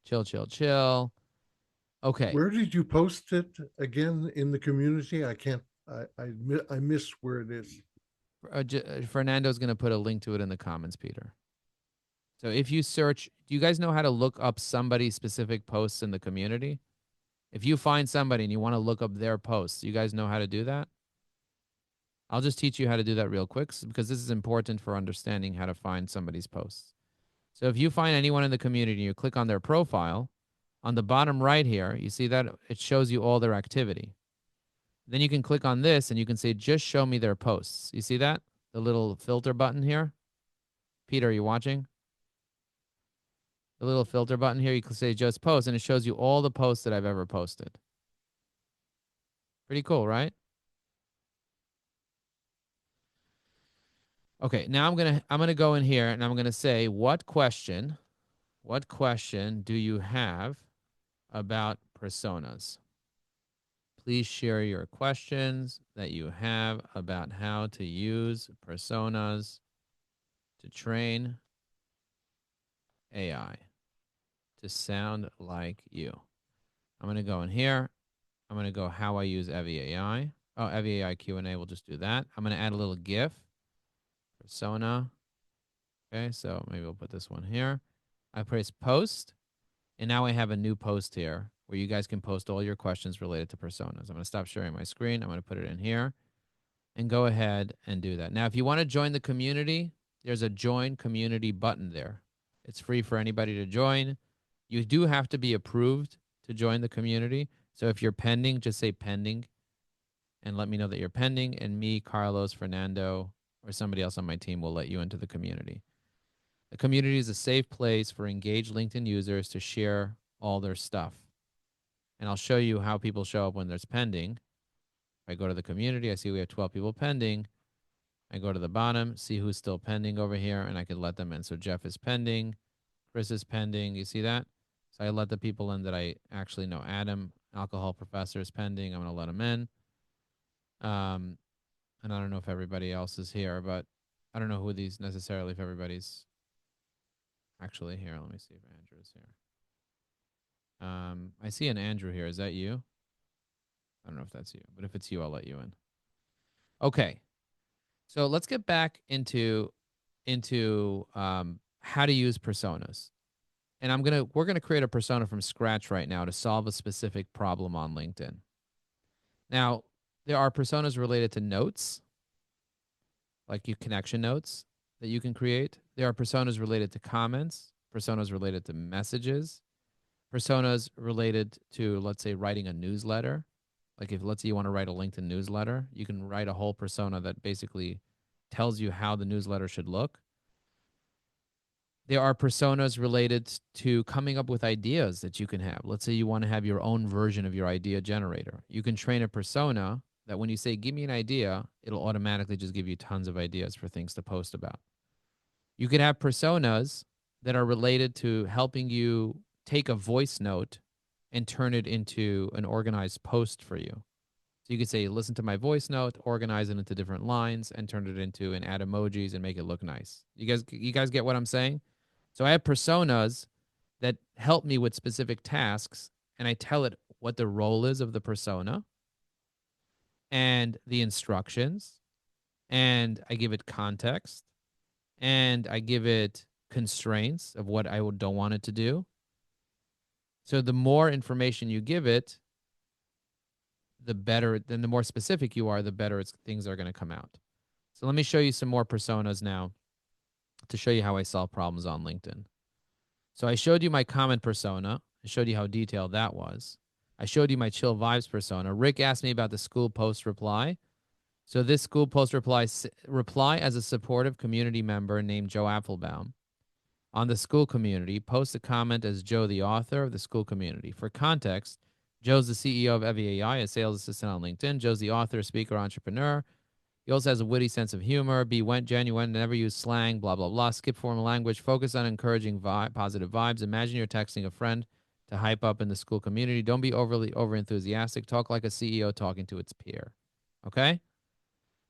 Chill, chill, chill. Okay. Where did you post it again in the community? I can't. I miss where it is. Fernando's going to put a link to it in the comments, Peter. So if you search, do you guys know how to look up somebody's specific posts in the community? If you find somebody and you want to look up their posts, you guys know how to do that? I'll just teach you how to do that real quick because this is important for understanding how to find somebody's posts. So if you find anyone in the community and you click on their profile, on the bottom right here, you see that it shows you all their activity. Then you can click on this and you can say, just show me their posts. You see that? The little filter button here. Peter, are you watching? The little filter button here, you can say just post, and it shows you all the posts that I've ever posted. Pretty cool, right? Okay, now I'm gonna go in here and I'm gonna say, what question do you have about personas? Please share your questions that you have about how to use personas to train AI to sound like you. I'm going to go in here. I'm going to go how I use evyAI. Oh, evyAI Q&A. We'll just do that. I'm going to add a little GIF. Persona. Okay, so maybe we'll put this one here. I press post. And now I have a new post here where you guys can post all your questions related to personas. I'm going to stop sharing my screen. I'm going to put it in here and go ahead and do that. Now, if you want to join the community, there's a join community button there. It's free for anybody to join. You do have to be approved to join the community. So if you're pending, just say pending and let me know that you're pending. And me, Carlos, Fernando, or somebody else on my team will let you into the community. The community is a safe place for engaged LinkedIn users to share all their stuff. And I'll show you how people show up when there's pending. If I go to the community, I see we have 12 people pending. I go to the bottom, see who's still pending over here, and I can let them in. So Jeff is pending. Chris is pending. You see that? So I let the people in that I actually know. Adam, alcohol professor, is pending. I'm going to let him in. And I don't know if everybody else is here, but I don't know who these necessarily, if everybody's actually here. Let me see if Andrew is here. I see an Andrew here. Is that you? I don't know if that's you, but if it's you, I'll let you in. Okay. So let's get back into how to use personas. And we're gonna create a persona from scratch right now to solve a specific problem on LinkedIn. Now, there are personas related to notes, like you connection notes that you can create. There are personas related to comments, personas related to messages, personas related to, let's say, writing a newsletter. Like if, let's say, you want to write a LinkedIn newsletter, you can write a whole persona that basically tells you how the newsletter should look. There are personas related to coming up with ideas that you can have. Let's say you want to have your own version of your idea generator. You can train a persona that when you say, give me an idea, it'll automatically just give you tons of ideas for things to post about. You could have personas that are related to helping you take a voice note and turn it into an organized post for you. So you could say, listen to my voice note, organize it into different lines, and turn it into and add emojis and make it look nice. You guys get what I'm saying? So I have personas that help me with specific tasks, and I tell it what the role is of the persona and the instructions, and I give it context, and I give it constraints of what I don't want it to do. So the more information you give it, the better, then the more specific you are, the better things are going to come out. So let me show you some more personas now to show you how I solve problems on LinkedIn. So I showed you my comment persona. I showed you how detailed that was. I showed you my chill vibes persona. Rick asked me about the school post reply. So this school post reply as a supportive community member named Joe Applebaum on the school community. Post a comment as Joe, the author of the school community. For context, Joe's the CEO of evyAI, a sales assistant on LinkedIn. Joe's the author, speaker, entrepreneur. He also has a witty sense of humor, be genuine, never use slang, blah, blah, blah. Skip formal language, focus on encouraging positive vibes. Imagine you're texting a friend to hype up in the school community. Don't be overly over enthusiastic. Talk like a CEO talking to its peer. Okay?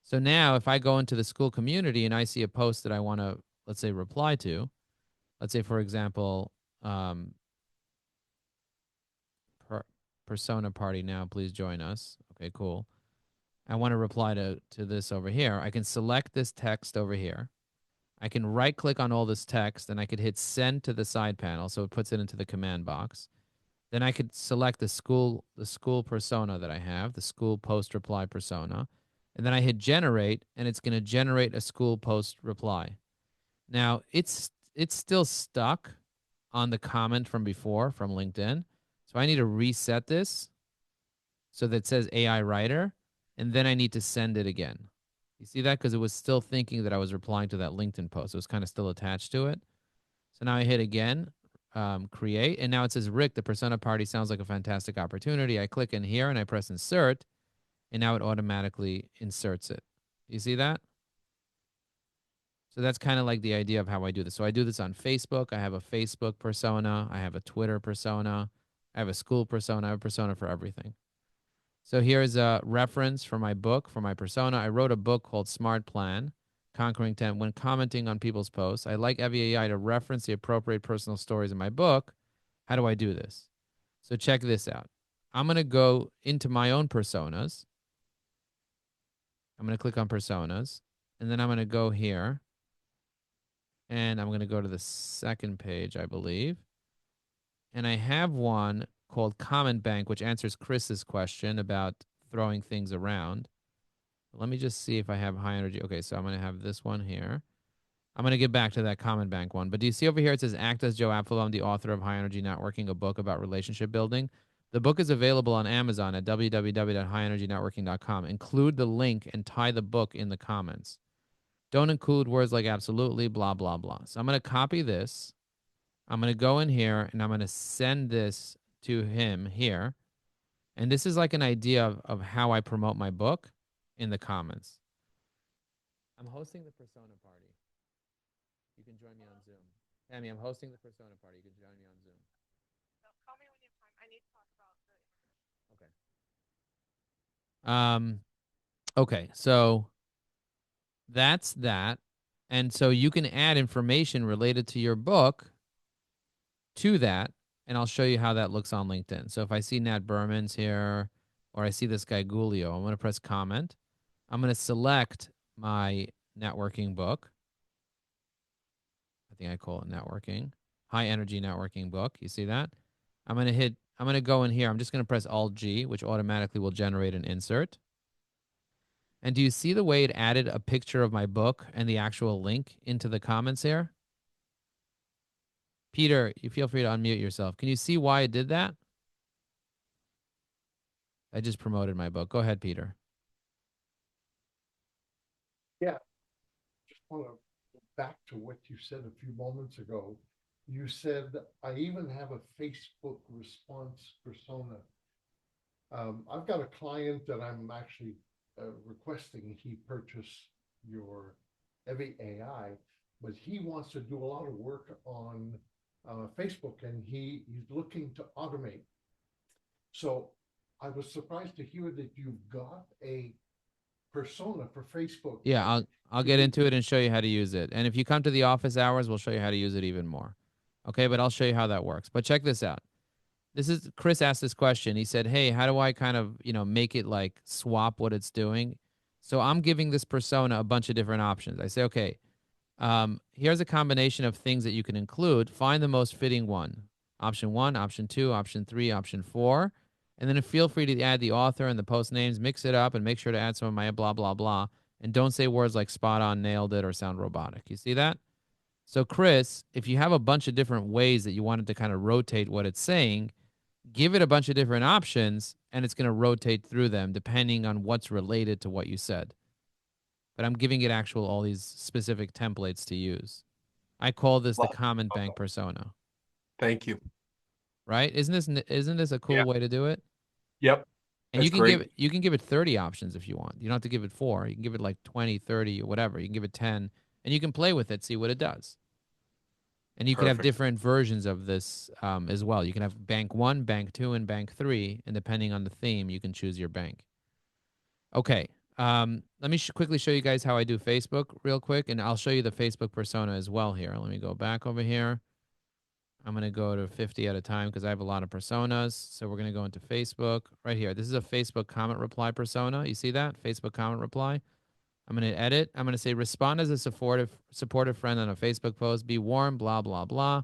So now if I go into the school community and I see a post that I want to, let's say, reply to, let's say, for example, persona party now, please join us. Okay, cool. I want to reply to this over here. I can select this text over here. I can right click on all this text and I could hit send to the side panel. So it puts it into the command box. Then I could select the school persona that I have, the school post reply persona. And then I hit generate and it's going to generate a school post reply. Now it's still stuck on the comment from before from LinkedIn. So I need to reset this so that it says AI writer, and then I need to send it again. You see that? Because it was still thinking that I was replying to that LinkedIn post. It was kind of still attached to it. So now I hit again, create, and now it says, Rick, the persona party sounds like a fantastic opportunity. I click in here and I press insert, and now it automatically inserts it. You see that? So that's kind of like the idea of how I do this. So I do this on Facebook. I have a Facebook persona. I have a Twitter persona. I have a school persona. I have a persona for everything. So here's a reference for my book, for my persona. I wrote a book called Smart Plan, Conquering 10. When commenting on people's posts, I like evyAI to reference the appropriate personal stories in my book. How do I do this? So check this out. I'm going to go into my own personas. I'm going to click on personas, and then I'm going to go here, and I'm going to go to the second page, I believe. And I have one called Comment Bank, which answers Chris's question about throwing things around. Let me just see if I have high energy. Okay, so I'm going to have this one here. I'm going to get back to that comment bank one. But do you see over here it says act as Joe Apfelbaum, the author of High Energy Networking, a book about relationship building. The book is available on Amazon at www.highenergynetworking.com. Include the link and tie the book in the comments. Don't include words like absolutely, blah, blah, blah. So I'm going to copy this. I'm going to go in here and I'm going to send this to him here. And this is like an idea of how I promote my book in the comments. I'm hosting the persona party. You can join me on Zoom. Tammy, I'm hosting the persona party. You can join me on Zoom. So call me when you have time. I need to talk about the. Okay. So that's that. And so you can add information related to your book to that. And I'll show you how that looks on LinkedIn. So if I see Nat Berman's here, or I see this guy Gulio, I'm going to press comment. I'm going to select my networking book. I think I call it networking. High energy networking book. You see that? I'm going to go in here. I'm just going to press Alt G, which automatically will generate an insert. And do you see the way it added a picture of my book and the actual link into the comments here? Peter, you feel free to unmute yourself. Can you see why it did that? I just promoted my book. Go ahead, Peter. Yeah, just want to go back to what you said a few moments ago. You said, I even have a Facebook response persona. I've got a client that I'm actually requesting he purchase your evyAI, but he wants to do a lot of work on Facebook, and he's looking to automate. So I was surprised to hear that you've got a persona for Facebook. Yeah, I'll get into it and show you how to use it. And if you come to the office hours, we'll show you how to use it even more. Okay, but I'll show you how that works. But check this out. This is Chris asked this question. He said, "Hey, how do I kind of, make it like swap what it's doing?" So I'm giving this persona a bunch of different options. I say, "Okay, here's a combination of things that you can include. Find the most fitting one. Option 1, option 2, option 3, option 4. And then feel free to add the author and the post names, mix it up, and make sure to add some of my blah, blah, blah. And don't say words like spot on, nailed it, or sound robotic. You see that? So, Chris, if you have a bunch of different ways that you wanted to kind of rotate what it's saying, give it a bunch of different options, and it's going to rotate through them depending on what's related to what you said. But I'm giving it all these specific templates to use. I call this the comment bank persona, Thank you. right? Isn't this a Yeah. cool way to do it? Yep. And That's great. you can give it 30 options if you want. You don't have to give it 4. You can give it like 20, 30, or whatever. You can give it 10, and you can play with it, see what it does. And you can have Perfect. different versions of this as well. You can have bank 1, bank 2, and bank 3, and depending on the theme, you can choose your bank. Okay. Let me quickly show you guys how I do Facebook real quick, and I'll show you the Facebook persona as well here. Let me go back over here. I'm going to go to 50 at a time because I have a lot of personas. So we're going to go into Facebook right here. This is a Facebook comment reply persona. You see that? Facebook comment reply. I'm going to edit. I'm going to say respond as a supportive friend on a Facebook post. Be warm, blah, blah, blah.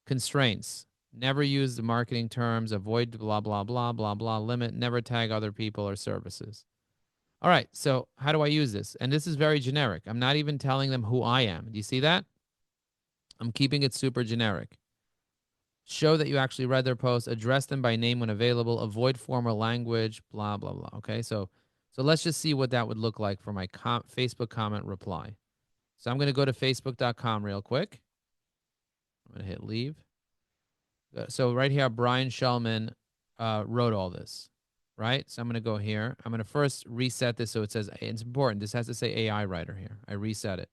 Constraints. Never use the marketing terms. Avoid blah, blah, blah, blah, blah. Limit. Never tag other people or services. All right. So how do I use this? And this is very generic. I'm not even telling them who I am. Do you see that? I'm keeping it super generic. Show that you actually read their post, address them by name when available, avoid formal language, blah, blah, blah. Okay, so let's just see what that would look like for my Facebook comment reply. So I'm going to go to facebook.com real quick. I'm going to hit leave. So right here, Brian Shulman wrote all this, right? So I'm going to go here. I'm going to first reset this so it says, it's important, this has to say AI writer here. I reset it.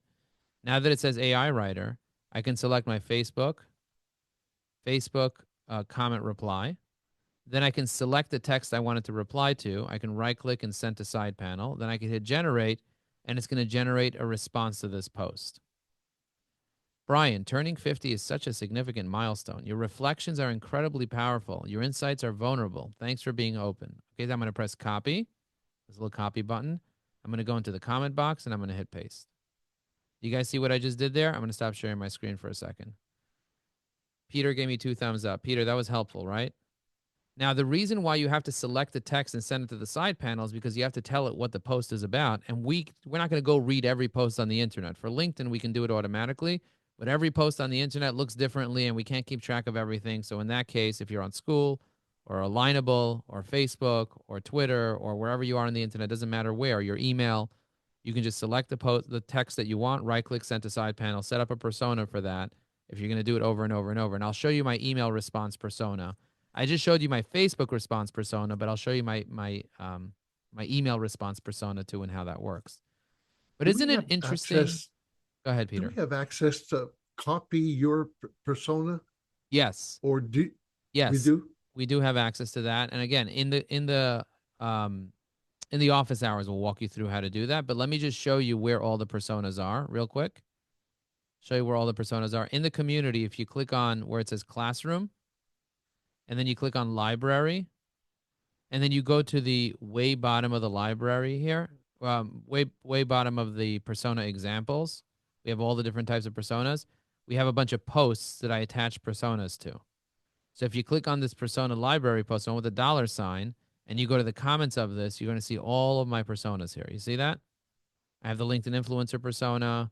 Now that it says AI writer, I can select my Facebook comment reply. Then I can select the text I wanted to reply to. I can right click and send to side panel. Then I can hit generate, and it's going to generate a response to this post. Brian, turning 50 is such a significant milestone. Your reflections are incredibly powerful. Your insights are vulnerable. Thanks for being open. Okay, so I'm going to press copy. There's a little copy button. I'm going to go into the comment box, and I'm going to hit paste. You guys see what I just did there? I'm going to stop sharing my screen for a second. Peter gave me 2 thumbs up. Peter, that was helpful, right? Now, the reason why you have to select the text and send it to the side panel is because you have to tell it what the post is about. And we're not going to go read every post on the internet. For LinkedIn, we can do it automatically, but every post on the internet looks differently and we can't keep track of everything. So in that case, if you're on School or Alignable or Facebook or Twitter or wherever you are on the internet, doesn't matter where, your email, you can just select the text that you want, right click, send to side panel, set up a persona for that if you're going to do it over and over and over. And I'll show you my email response persona. I just showed you my Facebook response persona, but I'll show you my email response persona too and how that works. But Do isn't we it have interesting? access? Go ahead, Do we Peter. have access to copy your persona, Yes. or do we Yes. do? We do have access to that. And again, um in the office hours, we'll walk you through how to do that. But let me just show you where all the personas are real quick. Show you where all the personas are. In the community, if you click on where it says classroom, and then you click on library, and then you go to the way bottom of the library here, way bottom of the persona examples. We have all the different types of personas. We have a bunch of posts that I attach personas to. So if you click on this persona library post with a $sign, and you go to the comments of this, you're going to see all of my personas here. You see that? I have the LinkedIn influencer persona.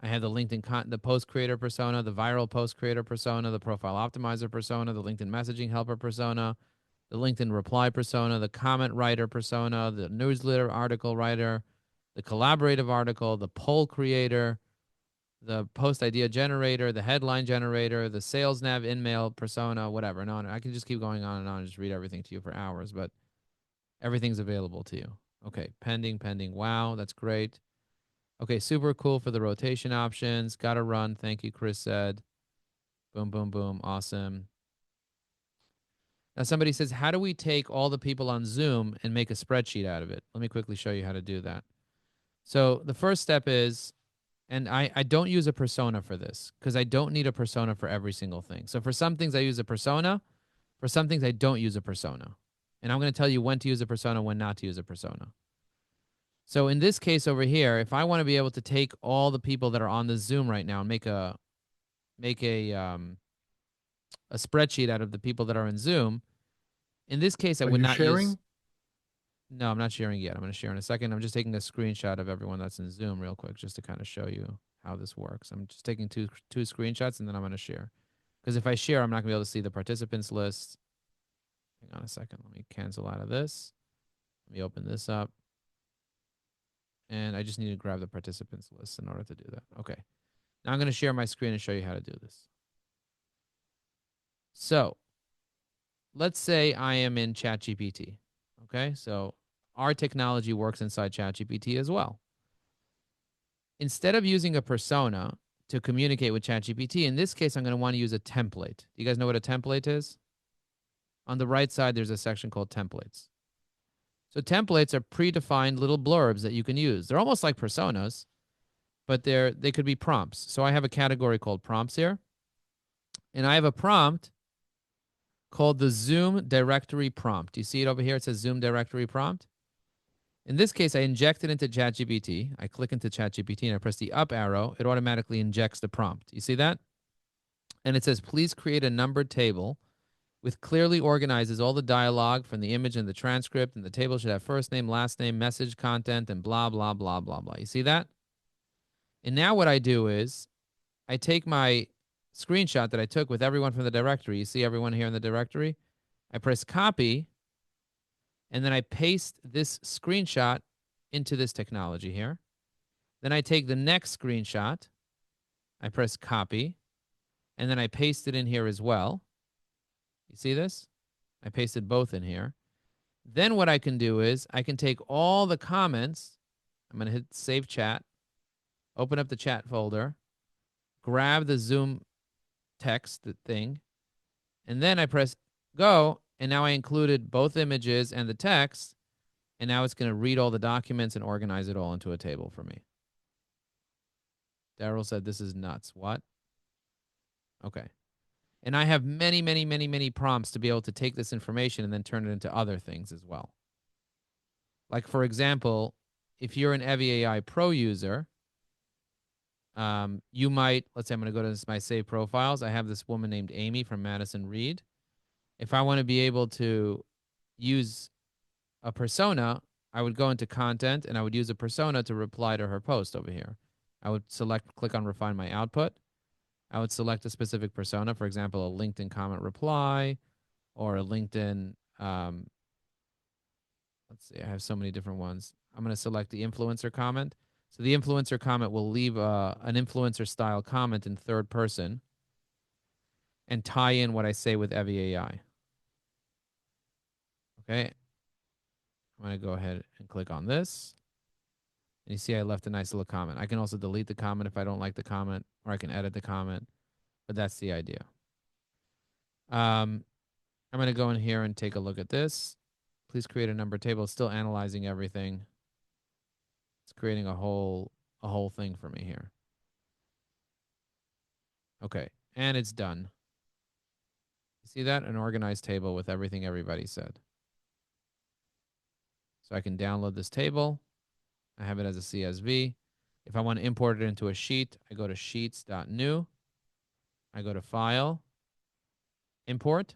I have the the post creator persona, the viral post creator persona, the profile optimizer persona, the LinkedIn messaging helper persona, the LinkedIn reply persona, the comment writer persona, the newsletter article writer, the collaborative article, the poll creator, the post idea generator, the headline generator, the sales nav in-mail persona, whatever. No, I can just keep going on and just read everything to you for hours, but everything's available to you. Okay, pending. Wow, that's great. Okay, super cool for the rotation options. Got to run. Thank you, Chris said. Boom, boom, boom. Awesome. Now, somebody says, how do we take all the people on Zoom and make a spreadsheet out of it? Let me quickly show you how to do that. So the first step is, and I don't use a persona for this because I don't need a persona for every single thing. So for some things, I use a persona. For some things, I don't use a persona. And I'm going to tell you when to use a persona, when not to use a persona. So in this case over here, if I want to be able to take all the people that are on the Zoom right now and make a spreadsheet out of the people that are in Zoom, in this case, I Are would you not use. sharing? No, I'm not sharing yet. I'm going to share in a second. I'm just taking a screenshot of everyone that's in Zoom real quick just to kind of show you how this works. I'm just taking two screenshots and then I'm going to share. Because if I share, I'm not going to be able to see the participants list. Hang on a second. Let me cancel out of this. Let me open this up. And I just need to grab the participants list in order to do that. Okay. Now I'm going to share my screen and show you how to do this. So let's say I am in ChatGPT. Okay. So our technology works inside ChatGPT as well. Instead of using a persona to communicate with ChatGPT, in this case, I'm going to want to use a template. Do you guys know what a template is? On the right side, there's a section called templates. So templates are predefined little blurbs that you can use. They're almost like personas, but they could be prompts. So I have a category called prompts here. And I have a prompt called the Zoom directory prompt. Do you see it over here? It says Zoom directory prompt. In this case, I inject it into ChatGPT. I click into ChatGPT and I press the up arrow. It automatically injects the prompt. You see that? And it says, please create a numbered table with clearly organizes all the dialogue from the image and the transcript. And the table should have first name, last name, message content, and blah, blah, blah, blah, blah. You see that? And now what I do is I take my screenshot that I took with everyone from the directory. You see everyone here in the directory? I press copy, and then I paste this screenshot into this technology here. Then I take the next screenshot, I press copy, and then I paste it in here as well. You see this? I pasted both in here. Then what I can do is I can take all the comments. I'm going to hit save chat, open up the chat folder, grab the Zoom text thing, and then I press go, and now I included both images and the text, and now it's going to read all the documents and organize it all into a table for me. Daryl said this is nuts. What? Okay. And I have many, many, many, many prompts to be able to take this information and then turn it into other things as well. Like, for example, if you're an evyAI Pro user, you might, let's say I'm going to go to my save profiles. I have this woman named Amy from Madison Reed. If I want to be able to use a persona, I would go into content and I would use a persona to reply to her post over here. I would click on refine my output. I would select a specific persona, for example, a LinkedIn comment reply or a LinkedIn, let's see, I have so many different ones. I'm going to select the influencer comment. So the influencer comment will leave an influencer style comment in third person and tie in what I say with evyAI. Okay. I'm going to go ahead and click on this. And you see I left a nice little comment. I can also delete the comment if I don't like the comment, or I can edit the comment, but that's the idea. I'm going to go in here and take a look at this. Please create a number table. It's still analyzing everything. It's creating a whole thing for me here. Okay, and it's done. You see that? An organized table with everything everybody said. So I can download this table. I have it as a CSV. If I want to import it into a sheet, I go to sheets.new. I go to File, Import,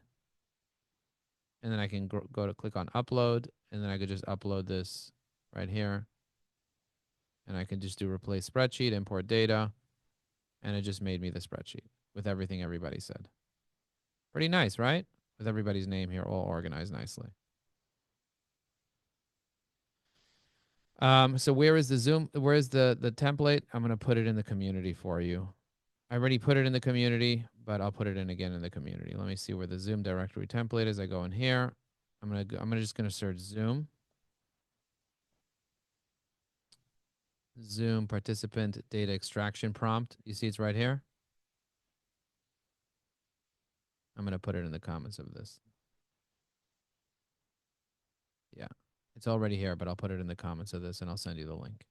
and then I can go to click on Upload, and then I could just upload this right here. And I can just do Replace Spreadsheet, Import Data, and it just made me the spreadsheet with everything everybody said. Pretty nice, right? With everybody's name here all organized nicely. So where is the Zoom? Where is the template? I'm going to put it in the community for you. I already put it in the community, but I'll put it in again in the community. Let me see where the Zoom directory template is. I go in here. I'm just going to search Zoom. Zoom participant data extraction prompt. You see it's right here. I'm going to put it in the comments of this. Yeah, it's already here, but I'll put it in the comments of this and I'll send you the link.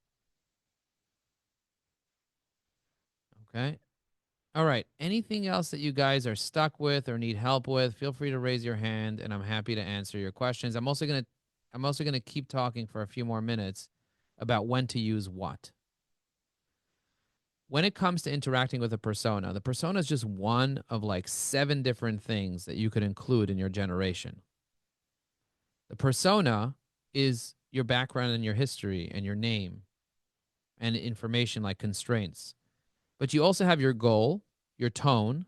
Okay. All right. Anything else that you guys are stuck with or need help with, feel free to raise your hand and I'm happy to answer your questions. I'm also going to keep talking for a few more minutes about when to use what. When it comes to interacting with a persona, the persona is just one of like 7 different things that you could include in your generation. The persona is your background and your history and your name and information like constraints. But you also have your goal, your tone,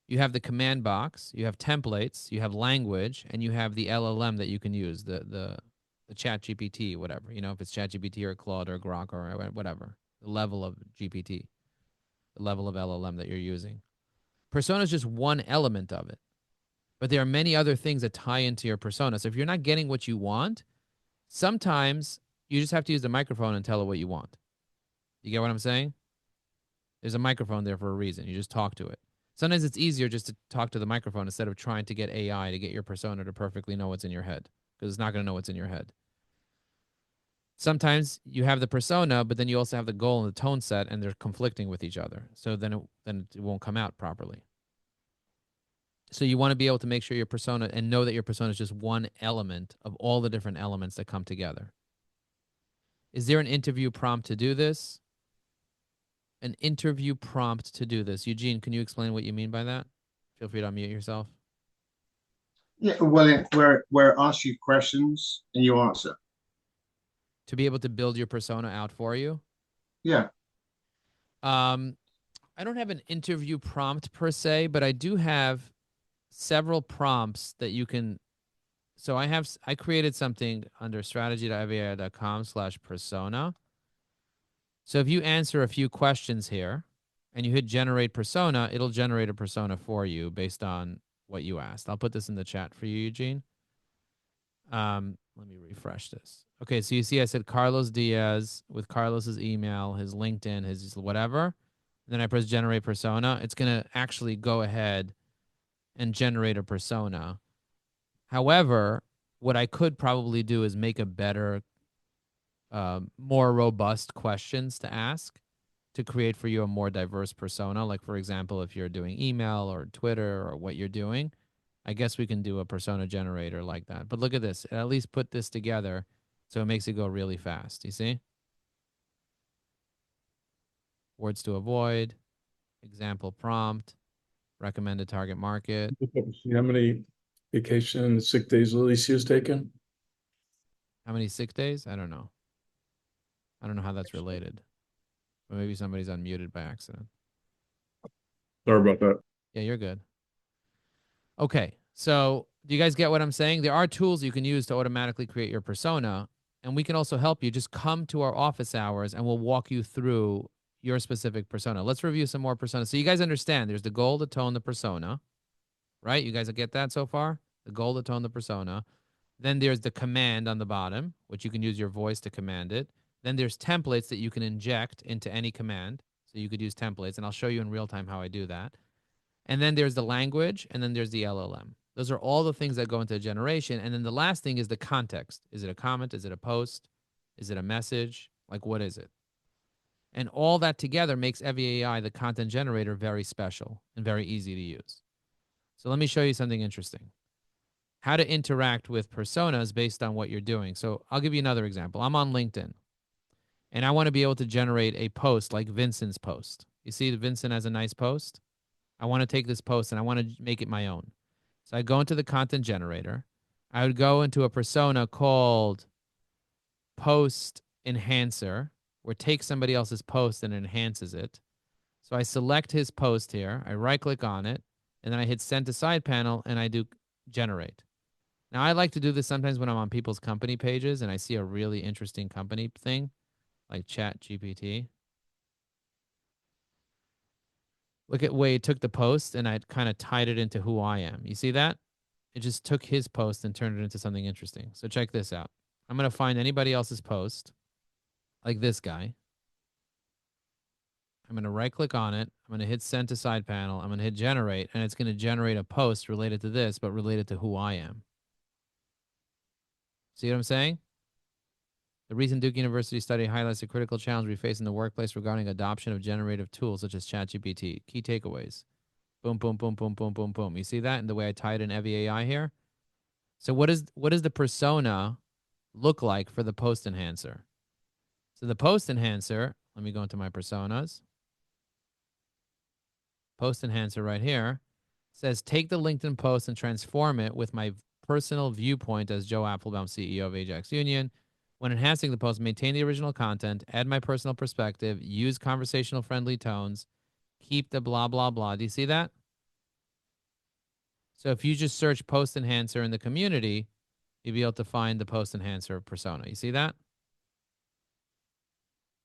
you have the command box, you have templates, you have language, and you have the LLM that you can use, the chat GPT, whatever, if it's chat GPT or Claude or Grok or whatever, the level of GPT, the level of LLM that you're using. Persona is just one element of it, but there are many other things that tie into your persona. So if you're not getting what you want, sometimes you just have to use the microphone and tell it what you want. You get what I'm saying? There's a microphone there for a reason. You just talk to it. Sometimes it's easier just to talk to the microphone instead of trying to get AI to get your persona to perfectly know what's in your head, because it's not going to know what's in your head. Sometimes you have the persona, but then you also have the goal and the tone set, and they're conflicting with each other. So then it won't come out properly. So you want to be able to make sure your persona and know that your persona is just one element of all the different elements that come together. Is there an interview prompt to do this? An interview prompt to do this. Eugene, can you explain what you mean by that? Feel free to unmute yourself. Yeah, well, where ask you questions and you answer. To be able to build your persona out for you. Yeah. I don't have an interview prompt per se, but I do have several prompts that you can. So I created something under strategy.evyai.com/persona. So if you answer a few questions here and you hit generate persona, it'll generate a persona for you based on what you asked. I'll put this in the chat for you, Eugene. Let me refresh this. Okay, so you see I said Carlos Diaz with Carlos's email, his LinkedIn, his whatever. And then I press generate persona. It's going to actually go ahead and generate a persona. However, what I could probably do is make a better, more robust questions to ask to create for you a more diverse persona. Like, for example, if you're doing email or Twitter or what you're doing, I guess we can do a persona generator like that. But look at this. At least put this together so it makes it go really fast. You see? Words to avoid, example prompt, recommended target market. Look up and see how many vacation and sick days Alicia's taken? How many sick days? I don't know. I don't know how that's related. Or maybe somebody's unmuted by accident. Sorry about that. Yeah, you're good. Okay. So, do you guys get what I'm saying? There are tools you can use to automatically create your persona, and we can also help you. Just come to our office hours and we'll walk you through your specific persona. Let's review some more personas. So, you guys understand there's the goal, the tone, the persona, right? You guys get that so far? The goal, the tone, the persona. Then there's the command on the bottom, which you can use your voice to command it. Then there's templates that you can inject into any command. So you could use templates, and I'll show you in real time how I do that. And then there's the language, and then there's the LLM. Those are all the things that go into a generation. And then the last thing is the context. Is it a comment? Is it a post? Is it a message? Like, what is it? And all that together makes evyAI, the content generator, very special and very easy to use. So let me show you something interesting. How to interact with personas based on what you're doing. So I'll give you another example. I'm on LinkedIn, and I want to be able to generate a post like Vincent's post. You see, Vincent has a nice post. I want to take this post and I want to make it my own. So I go into the content generator. I would go into a persona called Post Enhancer, where it takes somebody else's post and enhances it. So I select his post here. I right click on it, and then I hit send to side panel and I do generate. Now, I like to do this sometimes when I'm on people's company pages and I see a really interesting company thing like Chat GPT. Look at the way it took the post and I kind of tied it into who I am. You see that? It just took his post and turned it into something interesting. So check this out. I'm going to find anybody else's post, like this guy. I'm going to right click on it. I'm going to hit send to side panel. I'm going to hit generate, and it's going to generate a post related to this, but related to who I am. See what I'm saying? The recent Duke University study highlights the critical challenge we face in the workplace regarding adoption of generative tools such as ChatGPT. Key takeaways. Boom, boom, boom, boom, boom, boom, boom. You see that in the way I tied in evyAI here? So what does the persona look like for the post enhancer? So the post enhancer, let me go into my personas. Post enhancer right here says take the LinkedIn post and transform it with my personal viewpoint as Joe Applebaum, CEO of Ajax Union. When enhancing the post, maintain the original content, add my personal perspective, use conversational friendly tones, keep the blah, blah, blah. Do you see that? So if you just search post enhancer in the community, you'll be able to find the post enhancer persona. You see that?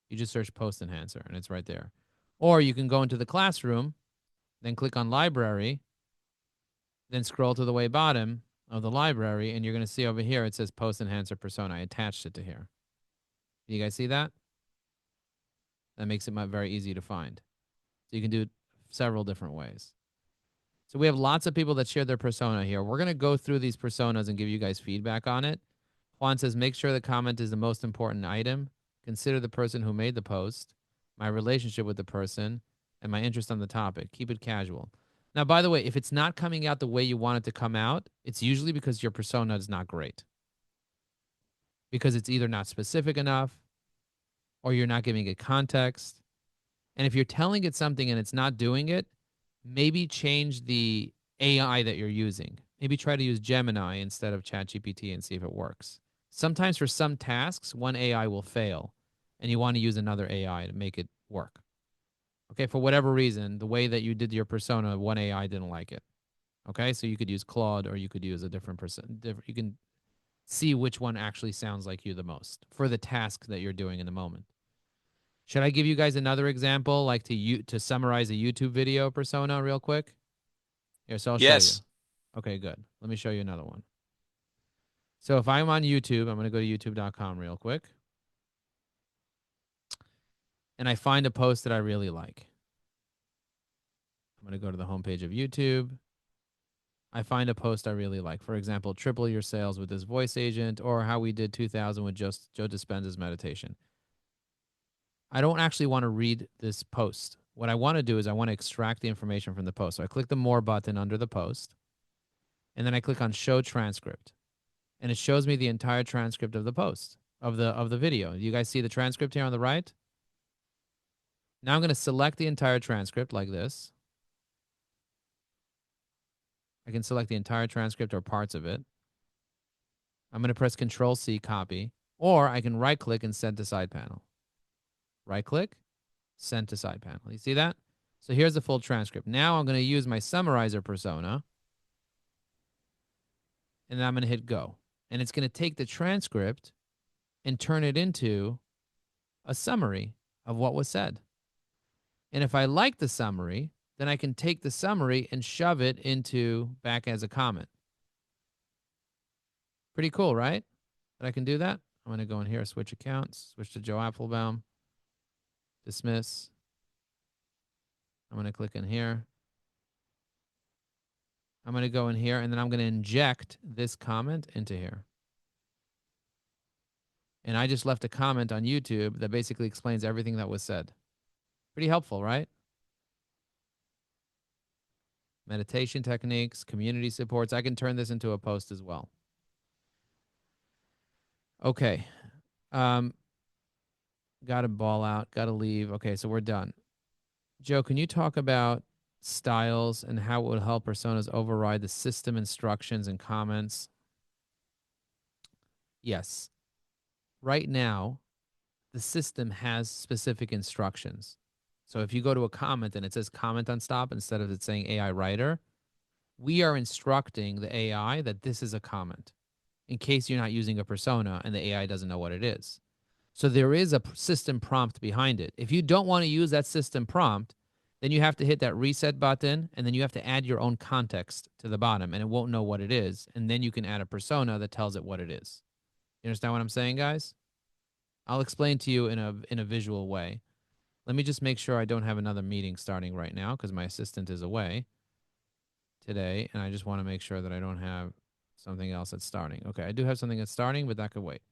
You just search post enhancer and it's right there. Or you can go into the classroom, then click on library, then scroll to the way bottom of the library, and you're going to see over here it says post enhancer persona. I attached it to here. You guys see that? That makes it very easy to find. So you can do it several different ways. So we have lots of people that share their persona here. We're going to go through these personas and give you guys feedback on it. Juan says, make sure the comment is the most important item. Consider the person who made the post, my relationship with the person, and my interest on the topic. Keep it casual. Now, by the way, if it's not coming out the way you want it to come out, it's usually because your persona is not great. Because it's either not specific enough or you're not giving it context. And if you're telling it something and it's not doing it, maybe change the AI that you're using. Maybe try to use Gemini instead of ChatGPT and see if it works. Sometimes for some tasks, one AI will fail and you want to use another AI to make it work. Okay, for whatever reason, the way that you did your persona, one AI didn't like it. Okay, so you could use Claude or you could use a different person. You can see which one actually sounds like you the most for the task that you're doing in the moment. Should I give you guys another example, like to summarize a YouTube video persona real quick? Here, so I'll show you. Yes. Okay, good. Let me show you another one. So if I'm on YouTube, I'm going to go to youtube.com real quick. And I find a post that I really like. I'm going to go to the homepage of YouTube. I find a post I really like. For example, triple your sales with this voice agent, or how we did 2000 with Joe Dispenza's meditation. I don't actually want to read this post. What I want to do is I want to extract the information from the post. So I click the more button under the post, and then I click on show transcript. And it shows me the entire transcript of the post, of the video. You guys see the transcript here on the right? Now I'm going to select the entire transcript like this. I can select the entire transcript or parts of it. I'm going to press Control C, copy, or I can right click and send to side panel. Right click, send to side panel. You see that? So here's the full transcript. Now I'm going to use my summarizer persona, and then I'm going to hit go. And it's going to take the transcript and turn it into a summary of what was said. And if I like the summary, then I can take the summary and shove it into back as a comment. Pretty cool, right? That I can do that. I'm going to go in here, switch accounts, switch to Joe Applebaum, dismiss. I'm going to click in here. I'm going to go in here, and then I'm going to inject this comment into here. And I just left a comment on YouTube that basically explains everything that was said. Pretty helpful, right? Meditation techniques, community supports. I can turn this into a post as well. Okay. Got to ball out. Got to leave. Okay, so we're done. Joe, can you talk about styles and how it would help personas override the system instructions and comments? Yes. Right now, the system has specific instructions. So if you go to a comment and it says comment on stop instead of it saying AI writer, we are instructing the AI that this is a comment in case you're not using a persona and the AI doesn't know what it is. So there is a system prompt behind it. If you don't want to use that system prompt, then you have to hit that reset button, and then you have to add your own context to the bottom, and it won't know what it is. And then you can add a persona that tells it what it is. You understand what I'm saying, guys? I'll explain to you in a visual way. Let me just make sure I don't have another meeting starting right now because my assistant is away today, and I just want to make sure that I don't have something else that's starting. Okay, I do have something that's starting, but that could wait.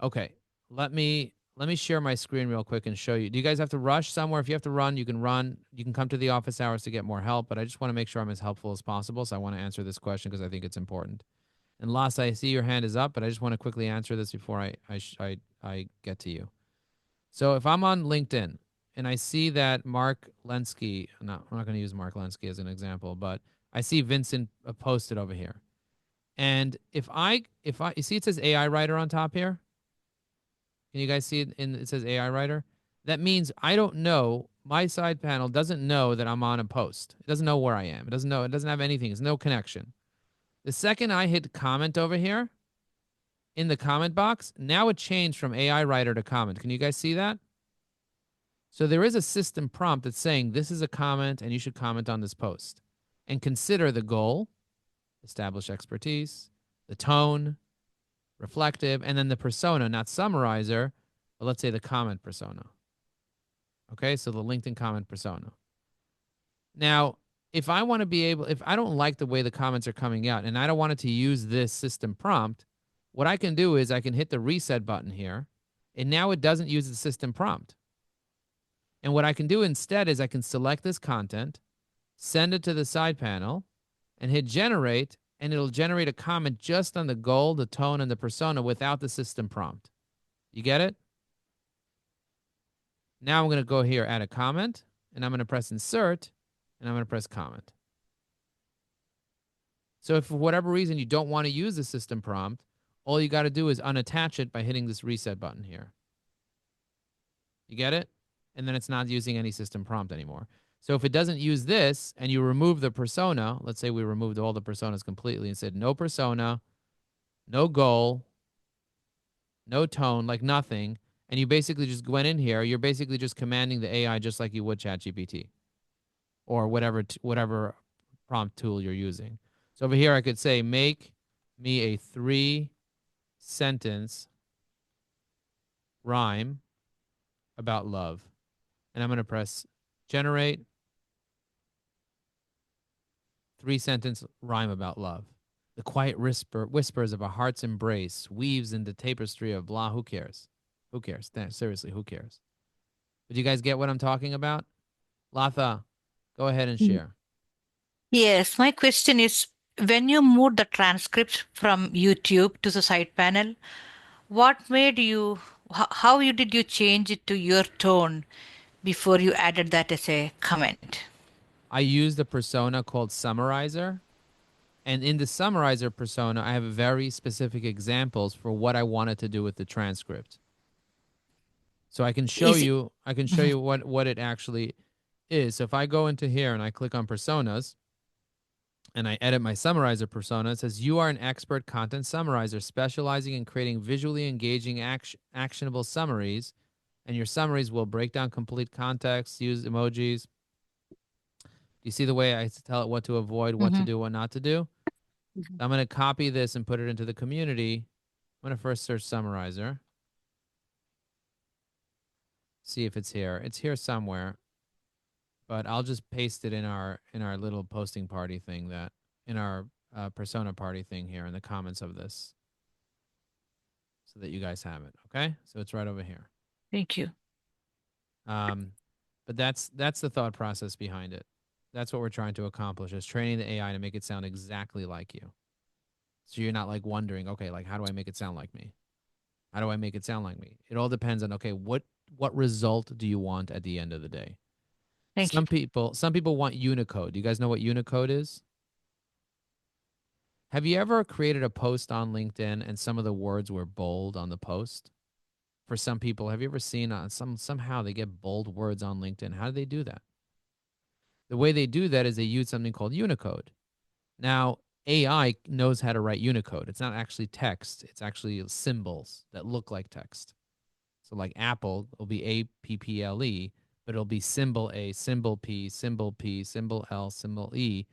Okay, let me share my screen real quick and show you. Do you guys have to rush somewhere? If you have to run, you can run. You can come to the office hours to get more help, but I just want to make sure I'm as helpful as possible, so I want to answer this question because I think it's important. And Las, I see your hand is up, but I just want to quickly answer this before I get to you. So if I'm on LinkedIn and I see that Mark Lenski, no, I'm not going to use Mark Lenski as an example, but I see Vincent posted over here. And if I, you see it says AI writer on top here? Can you guys see it? It says AI writer. That means I don't know. My side panel doesn't know that I'm on a post. It doesn't know where I am. It doesn't know. It doesn't have anything. There's no connection. The second I hit comment over here in the comment box, now it changed from AI writer to comment. Can you guys see that? So there is a system prompt that's saying this is a comment and you should comment on this post. And consider the goal, establish expertise, the tone, reflective, and then the persona, not summarizer, but let's say the comment persona. Okay, so the LinkedIn comment persona. Now, if I want to be able, if I don't like the way the comments are coming out and I don't want it to use this system prompt, what I can do is I can hit the reset button here, and now it doesn't use the system prompt. And what I can do instead is I can select this content, send it to the side panel, and hit generate, and it'll generate a comment just on the goal, the tone, and the persona without the system prompt. You get it? Now I'm going to go here, add a comment, and I'm going to press insert, and I'm going to press comment. So if for whatever reason you don't want to use the system prompt, all you got to do is unattach it by hitting this reset button here. You get it? And then it's not using any system prompt anymore. So if it doesn't use this and you remove the persona, let's say we removed all the personas completely and said no persona, no goal, no tone, like nothing, and you basically just went in here, you're basically just commanding the AI just like you would ChatGPT or whatever prompt tool you're using. So over here I could say make me a 3-sentence rhyme about love. And I'm going to press generate 3-sentence rhyme about love. The quiet whispers of a heart's embrace weaves in the tapestry of blah. Who cares? Who cares? Seriously, who cares? But you guys get what I'm talking about? Latha, go ahead and share. Yes, my question is when you moved the transcript from YouTube to the side panel, what made you, how you did you change it to your tone before you added that as a comment? I used a persona called Summarizer, And in the summarizer persona, I have very specific examples for what I wanted to do with the transcript. So I can show Is it? you, Mhm. what it actually is. So if I go into here and I click on personas and I edit my summarizer persona, it says you are an expert content summarizer specializing in creating visually engaging actionable summaries, and your summaries will break down complete context, use emojis. Do you see the way I tell it what to avoid, what to Mhm. do, what not to do? Mhm. I'm going to copy this and put it into the community. I'm going to first search summarizer. See if it's here. It's here somewhere, but I'll just paste it in our little posting party thing, that in our persona party thing here in the comments of this, so that you guys have it. Okay, so it's right over here. Thank you. Um, but that's the thought process behind it. That's what we're trying to accomplish, is training the AI to make it sound exactly like you. So you're not like wondering, okay, like how do I make it sound like me? How do I make it sound like me? It all depends on, okay, what result do you want at the end of the day? Thank you. Some people want Unicode. Do you guys know what Unicode is? Have you ever created a post on LinkedIn and some of the words were bold on the post? For some people, have you ever seen somehow they get bold words on LinkedIn? How do they do that? The way they do that is they use something called Unicode. Now, AI knows how to write Unicode. It's not actually text, it's actually symbols that look like text. So like Apple will be APPLE, but it'll be symbol A, symbol P, symbol P, symbol L, symbol E,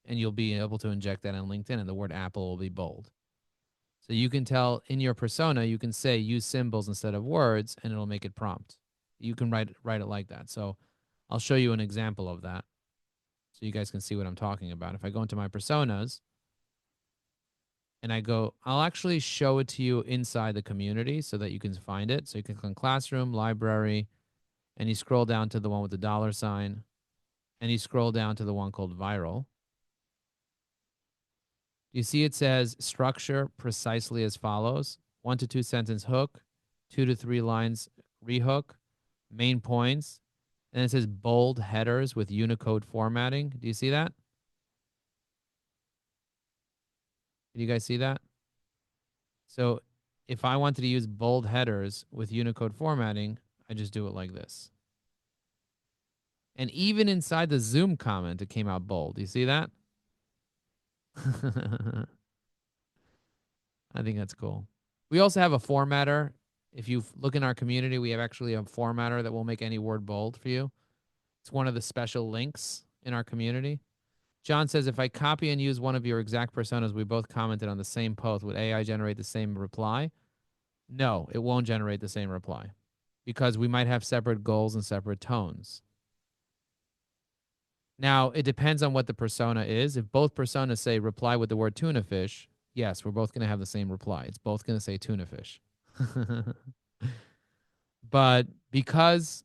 and you'll be able to inject that on LinkedIn, and the word Apple will be bold. So you can tell in your persona, you can say use symbols instead of words, and it'll make it prompt. You can write it like that. So I'll show you an example of that, so you guys can see what I'm talking about. If I go into my personas and I go, I'll actually show it to you inside the community so that you can find it. So you can click on classroom, library, and you scroll down to the one with the dollar sign, and you scroll down to the one called viral. You see it says structure precisely as follows: 1 to 2 sentence hook, 2 to 3 lines rehook, main points, and it says bold headers with Unicode formatting. Do you see that? Do you guys see that? So if I wanted to use bold headers with Unicode formatting, I just do it like this. And even inside the Zoom comment, it came out bold. Do you see that? I think that's cool. We also have a formatter. If you look in our community, we have actually a formatter that will make any word bold for you. It's one of the special links in our community. John says, if I copy and use one of your exact personas we both commented on the same post, would AI generate the same reply? No, it won't generate the same reply because we might have separate goals and separate tones. Now, it depends on what the persona is. If both personas say reply with the word tuna fish, yes, we're both going to have the same reply. It's both going to say tuna fish. But because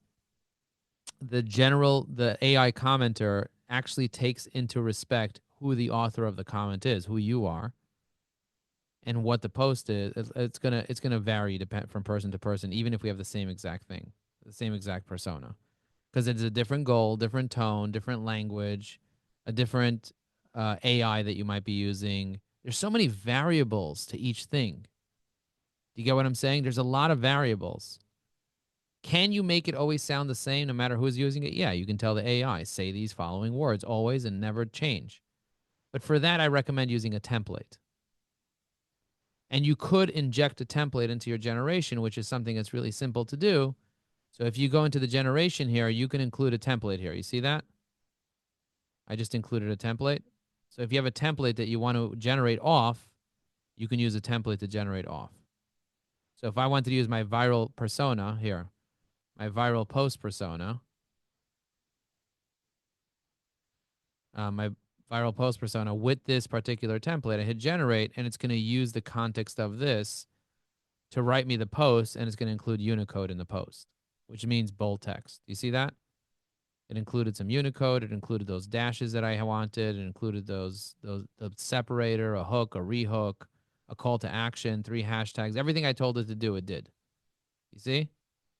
the AI commenter actually takes into respect who the author of the comment is, who you are, and what the post is, it's gonna vary from person to person, even if we have the same exact thing, the same exact persona, because it's a different goal, different tone, different language, a different AI that you might be using. There's so many variables to each thing. Do you get what I'm saying? There's a lot of variables. Can you make it always sound the same no matter who's using it? Yeah, you can tell the AI, say these following words always and never change. But for that, I recommend using a template. And you could inject a template into your generation, which is something that's really simple to do. So if you go into the generation here, you can include a template here. You see that? I just included a template. So if you have a template that you want to generate off, you can use a template to generate off. So if I wanted to use my viral persona here, my viral post persona, my viral post persona with this particular template, I hit generate, and it's going to use the context of this to write me the post, and it's going to include Unicode in the post, which means bold text. Do you see that? It included some Unicode. It included those dashes that I wanted. It included the separator, a hook, a rehook, a call to action, 3 hashtags. Everything I told it to do, it did. You see?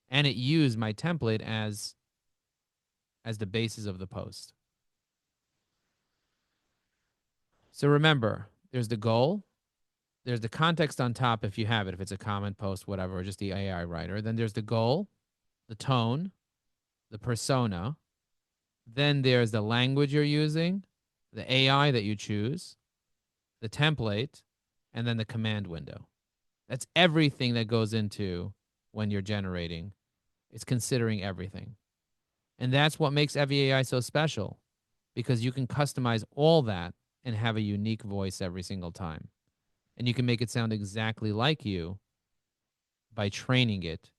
And it used my template as the basis of the post. So remember, there's the goal, there's the context on top if you have it, if it's a comment, post, whatever, or just the AI writer. Then there's the goal, the tone, the persona. Then there's the language you're using, the AI that you choose, the template, and then the command window. That's everything that goes into when you're generating. It's considering everything. And that's what makes evyAI so special, because you can customize all that and have a unique voice every single time. And you can make it sound exactly like you by training it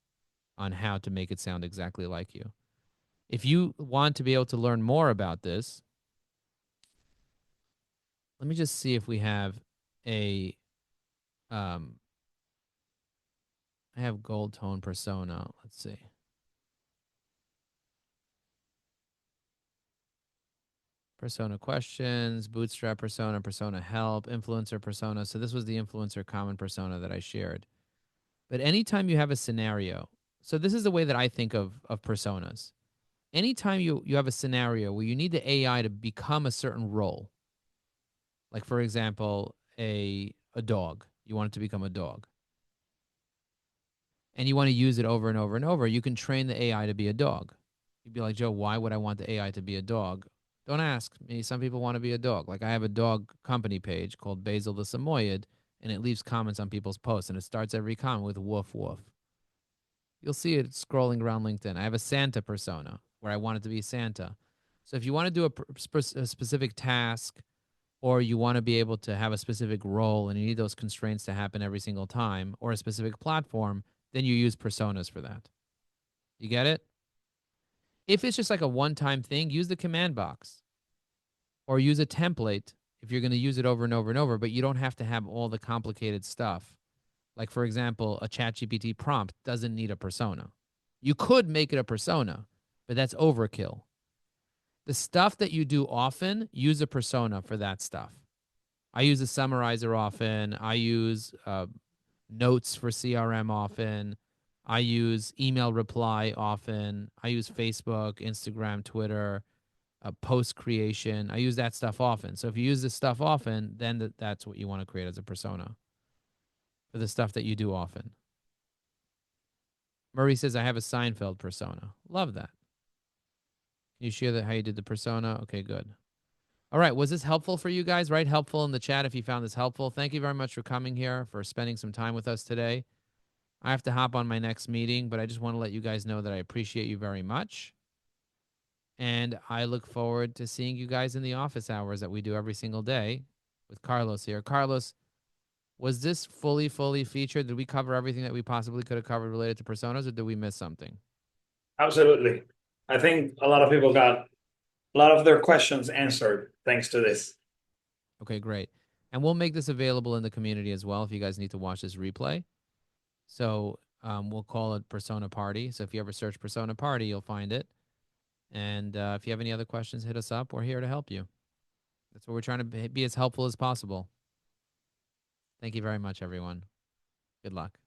on how to make it sound exactly like you. If you want to be able to learn more about this, let me just see if we have a um I have gold tone persona. Let's see. Persona questions, bootstrap persona, persona help, influencer persona. So this was the influencer common persona that I shared. But anytime you have a scenario, so this is the way that I think of personas. Anytime you have a scenario where you need the AI to become a certain role, like for example, a dog, you want it to become a dog, and you want to use it over and over and over, you can train the AI to be a dog. You'd be like, Joe, why would I want the AI to be a dog? Don't ask me. Some people want to be a dog. Like I have a dog company page called Basil the Samoyed, and it leaves comments on people's posts, and it starts every comment with woof woof. You'll see it scrolling around LinkedIn. I have a Santa persona where I want it to be Santa. So if you want to do a specific task, or you want to be able to have a specific role and you need those constraints to happen every single time, or a specific platform, then you use personas for that. You get it? If it's just like a one-time thing, use the command box or use a template if you're going to use it over and over and over, but you don't have to have all the complicated stuff. Like, for example, a ChatGPT prompt doesn't need a persona. You could make it a persona, but that's overkill. The stuff that you do often, use a persona for that stuff. I use a summarizer often. I use notes for CRM often. I use email reply often. I use Facebook, Instagram, Twitter, post creation. I use that stuff often. So if you use this stuff often, then that's what you want to create as a persona for the stuff that you do often. Murray says, I have a Seinfeld persona. Love that. Can you share that how you did the persona? Okay, good. All right. Was this helpful for you guys? Write helpful in the chat if you found this helpful. Thank you very much for coming here, for spending some time with us today. I have to hop on my next meeting, but I just want to let you guys know that I appreciate you very much. And I look forward to seeing you guys in the office hours that we do every single day with Carlos here. Carlos, was this fully featured? Did we cover everything that we possibly could have covered related to personas, or did we miss something? Absolutely. I think a lot of people got a lot of their questions answered thanks to this. Okay, great. And we'll make this available in the community as well if you guys need to watch this replay. So we'll call it Persona Party. So if you ever search Persona Party, you'll find it. And if you have any other questions, hit us up. We're here to help you. That's what we're trying to be as helpful as possible. Thank you very much, everyone. Good luck.